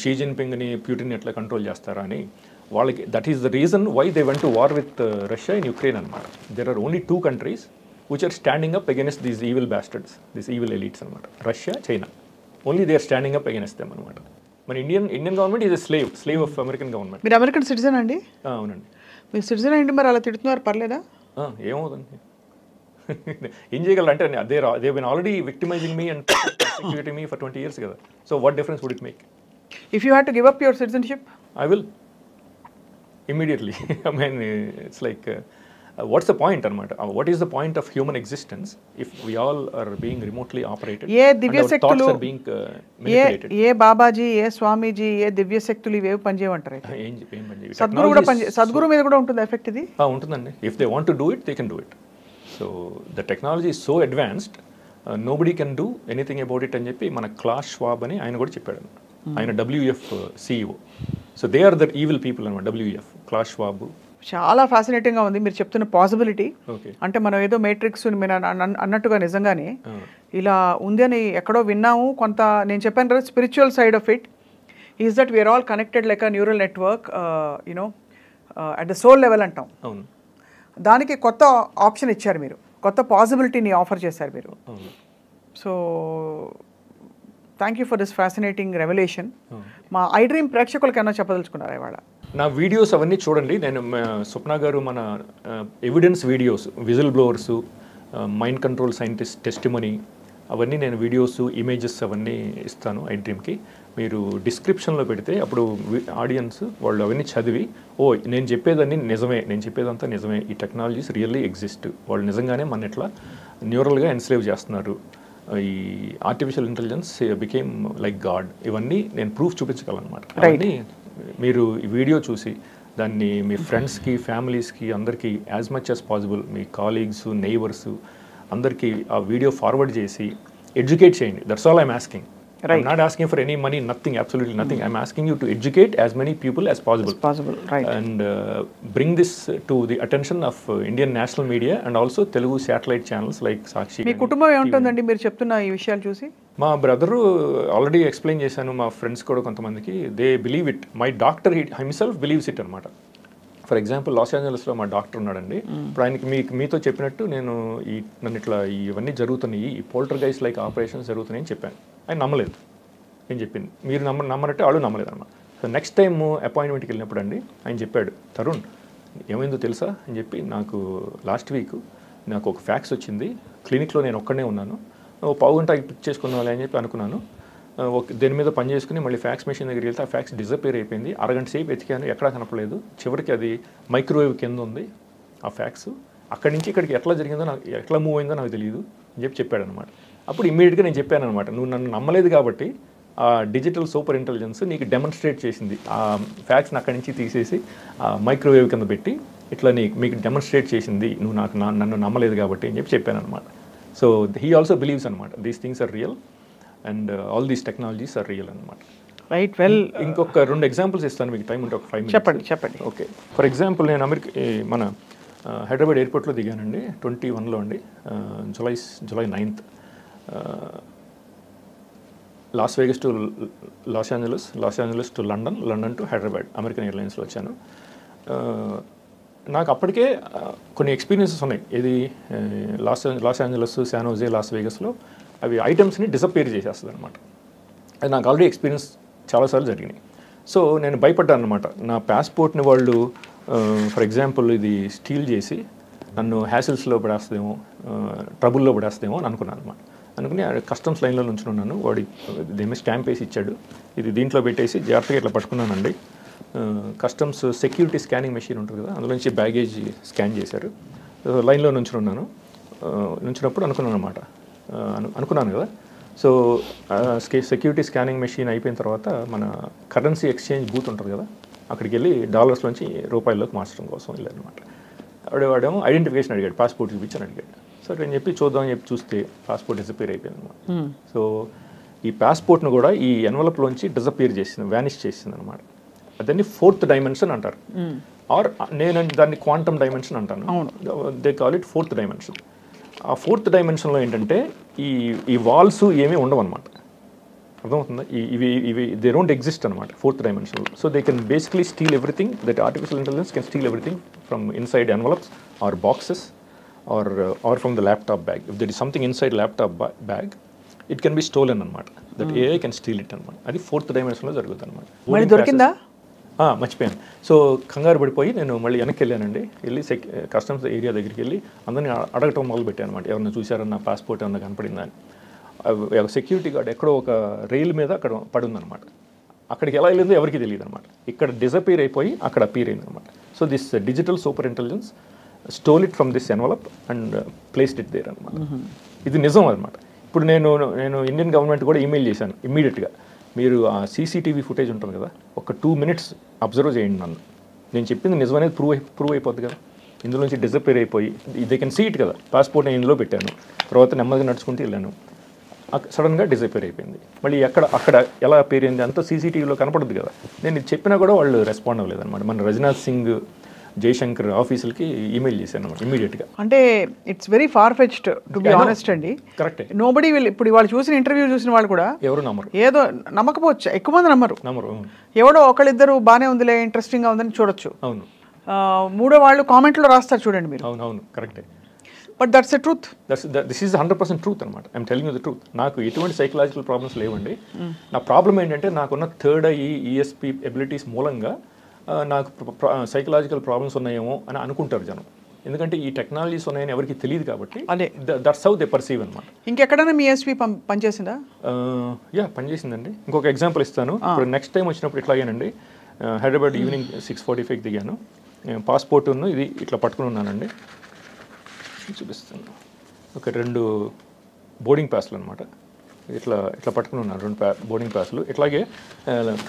Xi జిన్పింగ్ని Putin ఎట్లా control చేస్తారా అని. వాళ్ళకి that is the reason why they went to war with Russia in Ukraine అనమాట. There are only 2 countries which are standing up against these evil bastards, these evil elites అనమాట. Russia, China, only they are standing up against them అనమాట. మన Indian government is a slave of American government. మీరు American citizen అండి? అవునండి. మీరు citizen ఏంటి మరి అలా తిడుతున్నారు, పర్లేదా? ఏమవుతుంది, ఏం చేయగలరు అంటే they been already victimising me and persecuting me for 20 years కదా. So what difference would it make? If you had to give up your citizenship? I will immediately. I mean, it's like what's the point anamata? What is the point of human existence if we all are being remotely operated and our thoughts are being manipulated? ఏ బాబాజీ, ఏ స్వామీజీ, ఏ దివ్య శక్తులు ఇవేవి పనిచేయమంటారు? సద్గురు కూడా సద్గురు మీద కూడా ఉంటుంది effect ఇది? ఉంటుందండి. If they want to do it, they can do it. So the technology is so advanced, nobody can do anything about it అని చెప్పి మన క్లాస్ ష్వాబ్ అని ఆయన కూడా చెప్పాడు. ఆయన WEF CEO. So they are the evil people అనమాట, WEF, class Schwab. చాలా ఫ్యాసినేటింగ్గా ఉంది మీరు చెప్తున్న పాసిబిలిటీ. అంటే మనం ఏదో మేట్రిక్స్ మీరు అన్నట్టుగా నిజంగానే ఇలా ఉంది అని ఎక్కడో విన్నాము. కొంత నేను చెప్పాను కదా, spiritual side of it is that we are all connected like a neural network, you know at the soul level అంటాం. దానికి కొత్త ఆప్షన్ ఇచ్చారు మీరు, కొత్త పాసిబిలిటీని ఆఫర్ చేశారు మీరు. So thank you for this fascinating revolution. మా ఐ డ్రీమ్ ప్రేక్షకులకి ఏమైనా చెప్పదలుచుకున్నారా ఇవాళ? నా వీడియోస్ అవన్నీ చూడండి. నేను స్వప్న గారు మన evidence videos, whistle blowers, mind control scientist testimony, అవన్నీ నేను వీడియోస్, ఇమేజెస్ అవన్నీ ఇస్తాను ఐ డ్రీమ్కి. మీరు డిస్క్రిప్షన్లో పెడితే అప్పుడు ఆడియన్స్ వాళ్ళు అవన్నీ చదివి, ఓ నేను చెప్పేదాన్ని నిజమే, నేను చెప్పేదంతా నిజమే, ఈ టెక్నాలజీస్ రియల్లీ ఎగ్జిస్ట్, వాళ్ళు నిజంగానే మన ఎట్లా న్యూరల్గా ఎన్స్లేవ్ చేస్తున్నారు, ఈ artificial intelligence became like God, ఇవన్నీ నేను ప్రూఫ్ చూపించగలను అనమాట. అవన్నీ మీరు ఈ వీడియో చూసి దాన్ని మీ ఫ్రెండ్స్కి, ఫ్యామిలీస్కి, అందరికీ యాజ్ మచ్ యాజ్ పాసిబుల్, మీ కాలీగ్స్, నైబర్స్ అందరికీ ఆ వీడియో ఫార్వర్డ్ చేసి ఎడ్యుకేట్ చేయండి. That's all I'm asking. I'm not asking for any money, nothing, absolutely nothing. I'm asking you to educate as many people as possible. Right. And bring this to the attention of Indian national media and also Telugu satellite channels like Sakshi. మీ కుటుంబం ఏమంటుందండి మీరు చెప్తున్న ఈ విషయాలు చూసి? మా brother already explain చేశాను, మా friends కూడా కొంతమందికి, they believe it. My doctor himself believes it అనమాట. ఫర్ ఎగ్జాంపుల్ లాస్ ఏంజలస్లో మా డాక్టర్ ఉన్నాడండి. ఇప్పుడు ఆయనకి మీతో చెప్పినట్టు నేను నన్ను ఇట్లా ఇవన్నీ జరుగుతున్నాయి, ఈ పోల్టర్గైస్ట్ లైక్ ఆపరేషన్స్ జరుగుతున్నాయి అని చెప్పాను. ఆయన నమ్మలేదు నేను చెప్పింది. మీరు నమ్మనట్టు వాళ్ళు నమ్మలేదు అన్నమాట. సో నెక్స్ట్ టైం అపాయింట్మెంట్కి వెళ్ళినప్పుడు అండి ఆయన చెప్పాడు, తరుణ్ ఏమైందో తెలుసా అని చెప్పి, నాకు లాస్ట్ వీక్ నాకు ఒక ఫ్యాక్స్ వచ్చింది, క్లినిక్లో నేను ఒక్కడే ఉన్నాను, ఓ పావు గంట పిక్ చేసుకున్నాను అని చెప్పి అనుకున్నాను. దేని మీద పని చేసుకుని మళ్ళీ ఫ్యాక్స్ మెషిన్ దగ్గరికి వెళ్తే ఆ ఫ్యాక్స్ డిజపేర్ అయిపోయింది. అరగంట సేపు ఎతికాను, ఎక్కడా కనపడలేదు. చివరికి అది మైక్రోవేవ్ కింద ఉంది ఆ ఫ్యాక్స్. అక్కడి నుంచి ఇక్కడికి ఎట్లా జరిగిందో నాకు, ఎట్లా మూవ్ అయిందో నాకు తెలియదు అని చెప్పి చెప్పాడు అనమాట. అప్పుడు ఇమ్మీడియట్గా నేను చెప్పాను అనమాట, నువ్వు నన్ను నమ్మలేదు కాబట్టి ఆ డిజిటల్ సూపర్ ఇంటెలిజెన్స్ నీకు డెమాన్స్ట్రేట్ చేసింది, ఆ ఫ్యాక్స్ని అక్కడి నుంచి తీసేసి ఆ మైక్రోవేవ్ కింద పెట్టి ఇట్లా మీకు డెమాన్స్ట్రేట్ చేసింది, నువ్వు నన్ను నమ్మలేదు కాబట్టి అని చెప్పి చెప్పాను అనమాట. సో హీ ఆల్సో బిలీవ్స్ అనమాట, these things are real and all these technologies are real అనమాట. Right, well. ఇంకొక 2 ఎగ్జాంపుల్స్ ఇస్తాను మీకు, టైం ఉంటే ఒక 5 minutes. చెప్పండి. ఓకే, ఫర్ ఎగ్జాంపుల్ నేను మన హైదరాబాద్ ఎయిర్పోర్ట్లో దిగానండి 2021లో అండి, July 9th. Las Vegas to Los Angeles to London to Hyderabad American ఎయిర్లైన్స్లో వచ్చాను. నాకు అప్పటికే కొన్ని ఎక్స్పీరియన్సెస్ ఉన్నాయి. ఇది Los Angeles, San Jose, Las వేగస్లో అవి ఐటమ్స్ని డిసప్పేర్ చేసేస్తుంది అనమాట. అది నాకు ఆల్రెడీ ఎక్స్పీరియన్స్ చాలాసార్లు జరిగినాయి. సో నేను భయపడ్డాను అనమాట. నా పాస్పోర్ట్ని వాళ్ళు ఫర్ ఎగ్జాంపుల్ ఇది స్టీల్ చేసి నన్ను హ్యాసిల్స్లో పడేస్తేమో, ట్రబుల్లో పడేస్తేమో అని అనుకున్నాను అనమాట. అనుకుని కస్టమ్స్ లైన్లో నుంచున్నాను. వాడి దేని స్టాంప్ వేసి ఇచ్చాడు. ఇది దీంట్లో పెట్టేసి జాగ్రత్తగా ఇట్లా పట్టుకున్నానండి. కస్టమ్స్ సెక్యూరిటీ స్కానింగ్ మెషిన్ ఉంటుంది కదా, అందులోంచి బ్యాగేజ్ స్కాన్ చేశారు. లైన్లో నుంచినప్పుడు అనుకున్నాను కదా. సో సెక్యూరిటీ స్కానింగ్ మెషిన్ అయిపోయిన తర్వాత మన కరెన్సీ ఎక్స్చేంజ్ బూత్ ఉంటుంది కదా, అక్కడికి వెళ్ళి డాలర్స్లోంచి రూపాయల్లోకి మార్చడం కోసం వెళ్ళారనమాట. వాడేమో ఐడెంటిఫికేషన్ అడిగాడు, పాస్పోర్ట్ చూపించని అడిగాడు. సరే అని చెప్పి చూద్దామని చెప్పి చూస్తే పాస్పోర్ట్ డిసపేర్ అయిపోయింది అనమాట. సో ఈ పాస్పోర్ట్ను కూడా ఈ ఎన్వలప్లోంచి డిసపేర్ చేసింది, వ్యానిష్ చేసింది అనమాట. దాన్ని 4th dimension అంటారు, ఆర్ నేను దాన్ని క్వాంటమ్ డైమెన్షన్ అంటాను. They call it 4th dimension. ఆ 4th dimensionలో ఏంటంటే ఈ వాల్స్ ఏమీ ఉండవు అనమాట. అర్థమవుతుందా? ఇవి దే డోంట్ ఎగ్జిస్ట్ అనమాట 4th dimension. So they can basically steal everything. That artificial intelligence can steal everything from inside envelopes or boxes or from the laptop bag. If there is something inside laptop bag, it can be stolen అనమాట. That AI can steal it అనమాట. అది 4th dimensionలో జరుగుతుంది అనమాట. మరి దొరికిందా? మర్చిపోయాను. So కంగారు పడిపోయి నేను మళ్ళీ వెనక్కి వెళ్ళానండి. వెళ్ళి కస్టమ్స్ ఏరియా దగ్గరికి వెళ్ళి అందరినీ అడగటం మొదలుపెట్టాను అనమాట. ఎవరైనా చూసారన్న పాస్పోర్ట్ ఏమన్నా కనపడిందా అని. సెక్యూరిటీ గార్డ్ ఎక్కడో ఒక రైలు మీద అక్కడ పడుందనమాట. అక్కడికి ఎలా వెళ్ళిందో ఎవరికి తెలియదు అనమాట. ఇక్కడ డిసపీర్ అయిపోయి అక్కడ అపీర్ అయింది అనమాట. So this digital super intelligence stole it from this envelope and placed it there అనమాట. ఇది నిజం అనమాట. ఇప్పుడు నేను ఇండియన్ గవర్నమెంట్ కూడా ఈమెయిల్ చేశాను ఇమ్మీడియట్గా. మీరు ఆ సీసీటీవీ ఫుటేజ్ ఉంటుంది కదా, ఒక 2 minutes అబ్జర్వ్ చేయండి నన్ను. నేను చెప్పింది నిజం అనేది ప్రూవ్ అయిపోద్ది కదా. ఇందులోంచి డిసపేర్ అయిపోయి దే కెన్ సీ ఇట్ కదా. పాస్పోర్ట్ నేను ఇందులో పెట్టాను, తర్వాత నెమ్మదిగా నడుచుకుంటూ వెళ్ళాను, సడన్గా డిసపేర్ అయిపోయింది. మళ్ళీ అక్కడ ఎలా పేరు అయింది అంతా సీసీటీవీలో కనపడదు కదా. నేను ఇది చెప్పినా కూడా వాళ్ళు రెస్పాండ్ అవ్వలేదు అనమాట. మన రాజ్నాథ్ సింగ్, జయశంకర్ ఆఫీసులకి ఈమెయిల్ చేశాను అనమాట ఇమీడియట్గా. అంటే it's very far fetched to be honest అండి. కరెక్టే. Nobody will. ఇప్పుడు వాళ్ళు చూసిన ఇంటర్వ్యూ చూసిన వాళ్ళు కూడా ఎవరు నమ్మరు. ఏదో నమ్మకపోవచ్చు, ఎక్కువ మంది నమ్మరు. ఎవడో ఒకళ్ళిద్దరు బాగానే ఉందిలే, ఇంట్రెస్టింగ్గా ఉందని చూడొచ్చు. అవును. మూడో వాళ్ళు కామెంట్లో రాస్తారు చూడండి మీరు. అవును కరెక్టే. But that's a truth. This is 100% truth అనమాట. I'm telling you the truth. నాకు ఎటువంటి సైకలాజికల్ ప్రాబ్లమ్స్ లేవండి. నా ప్రాబ్లం ఏంటంటే నాకున్న థర్డ్ ఐ ESP ఎబిలిటీస్ మూలంగా నాకు సైకలాజికల్ ప్రాబ్లమ్స్ ఉన్నాయేమో అని అనుకుంటారు జనం. ఎందుకంటే ఈ టెక్నాలజీస్ ఉన్నాయని ఎవరికి తెలియదు కాబట్టి. అదే దట్స్ హౌ దే పర్సీవ్ అనమాట. ఇంకెక్కడైనా మీ ESP పనిచేసిందా? పనిచేసిందండి. ఇంకొక ఎగ్జాంపుల్ ఇస్తాను. ఇప్పుడు నెక్స్ట్ టైం వచ్చినప్పుడు ఇట్లాగేనండి, హైదరాబాద్ ఈవినింగ్ 6:45 దిగాను. పాస్పోర్ట్ను ఇది ఇట్లా పట్టుకుని ఉన్నానండి, చూపిస్తాను. ఒక 2 బోర్డింగ్ పాస్లు అనమాట. ఇట్లా పట్టుకుని ఉన్నాను, 2 బోర్డింగ్ పాస్లు. ఇట్లాగే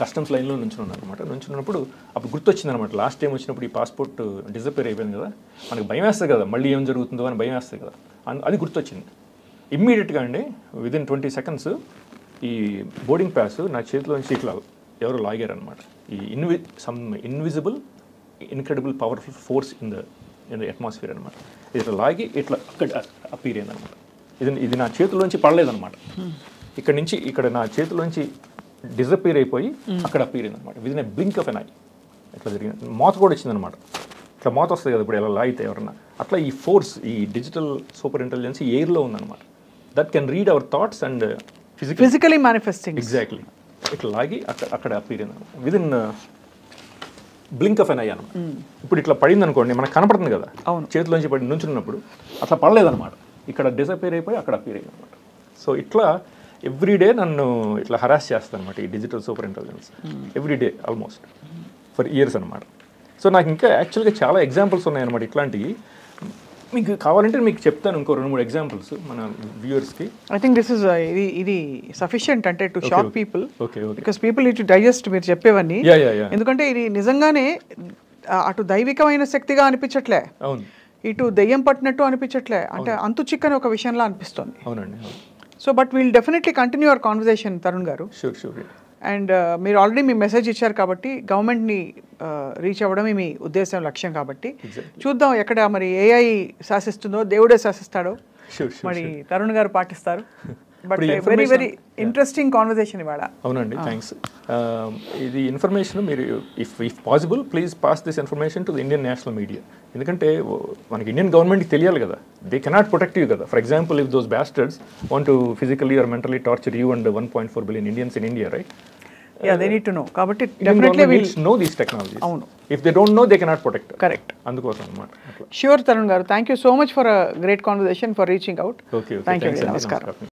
కస్టమ్స్ లైన్లో నుంచున్నాను అనమాట. నుంచున్నప్పుడు అప్పుడు గుర్తొచ్చింది అనమాట. లాస్ట్ టైం వచ్చినప్పుడు ఈ పాస్పోర్ట్ డిసపేర్ అయిపోయింది కదా, మనకు భయం వేస్తుంది కదా, మళ్ళీ ఏం జరుగుతుందో అని భయం వేస్తుంది కదా, అది గుర్తొచ్చింది. ఇమ్మీడియట్గా అండి విదిన్ 20 seconds ఈ బోర్డింగ్ పాస్ నా చేతిలోంచి ఇట్లా ఎవరు లాగారనమాట. ఈ invisible incredible powerful force in the atmosphere అనమాట. ఇట్లా లాగి ఇట్లా అక్కడ అపీర్ అయింది అనమాట. ఇది నా చేతిలోంచి పడలేదన్నమాట. ఇక్కడ నా చేతిలోంచి డిసపీర్ అయిపోయి అక్కడ అపీర్ అయింది అనమాట. Within a blink of an eye ఇట్లా జరిగింది. మోత కూడా వచ్చిందనమాట. ఇట్లా మోత వస్తుంది కదా ఇప్పుడు ఎలా లాగితే ఎవరన్నా, అట్లా ఈ ఫోర్స్, ఈ డిజిటల్ సూపర్ ఇంటెలిజెన్స్ ఎయిర్లో ఉందన్నమాట. That can read our thoughts and physically manifesting. Exactly. ఇట్లా లాగి అక్కడ అపీర్ అయింది within blink of an eye అనమాట. ఇప్పుడు ఇట్లా పడింది అనుకోండి, మనకు కనపడుతుంది కదా చేతిలోంచి పడి నుంచున్నప్పుడు, అట్లా పడలేదన్నమాట. ఇక్కడ డిసపేర్ అయిపోయి అక్కడ అపీర్ అయింది అనమాట. సో ఇట్లా ఎవ్రీడే నన్ను ఇట్లా హరాస్ చేస్తాను అనమాట ఈ digital super intelligence. Everyday almost for years అనమాట. సో నాకు ఇంకా యాక్చువల్గా చాలా ఎగ్జాంపుల్స్ ఉన్నాయన్నమాట ఇట్లాంటివి. మీకు కావాలంటే మీకు చెప్తాను ఇంకో 2-3 ఎగ్జాంపుల్స్ మన వ్యూవర్స్కి. ఐ థింక్ దిస్ ఇస్ ఇది సఫిషియంట్ అంటే to shock people, because people need to digest మీరు చెప్పేవన్నీ. ఎందుకంటే ఇది నిజంగానే అటు దైవికమైన శక్తిగా అనిపించట్లే, అవును, ఇటు దెయ్యం పట్టినట్టు అనిపించట్లే, అంటే అంతు చిక్కని ఒక విషయంలో అనిపిస్తుంది. అవునండి. So but will definitely continue our conversation Tarun గారు. షూర్. అండ్ మీరు ఆల్రెడీ మీ మెసేజ్ ఇచ్చారు కాబట్టి గవర్నమెంట్ని రీచ్ అవ్వడమే మీ ఉద్దేశం, లక్ష్యం కాబట్టి చూద్దాం ఎక్కడ మరి ఏఐ శాసిస్తుందో దేవుడే శాసిస్తాడో మరి తరుణ్ గారు పాటిస్తారు. But very very interesting conversation ఇవాళ. అవునండి, థ్యాంక్స్. ఇది ఇన్ఫర్మేషన్ మీరు if possible please pass this information to the Indian national media. ఎందుకంటే మనకి ఇండియన్ గవర్నమెంట్కి తెలియాలి కదా, దే కెనాట్ ప్రొటెక్ట్ యూ కదా. For example if those bastards want to physically or mentally torture you and 1.4 billion Indians in India, right? Yeah, they need to know. కాబట్టి definitely we know these technologies. అవును. If they don't know, they cannot protect. Correct. అందుకోసం అన్నమాట. Sure, Tarun garu. Thank you so much for a great conversation, for reaching out. Okay. Thank you. Namaskaram.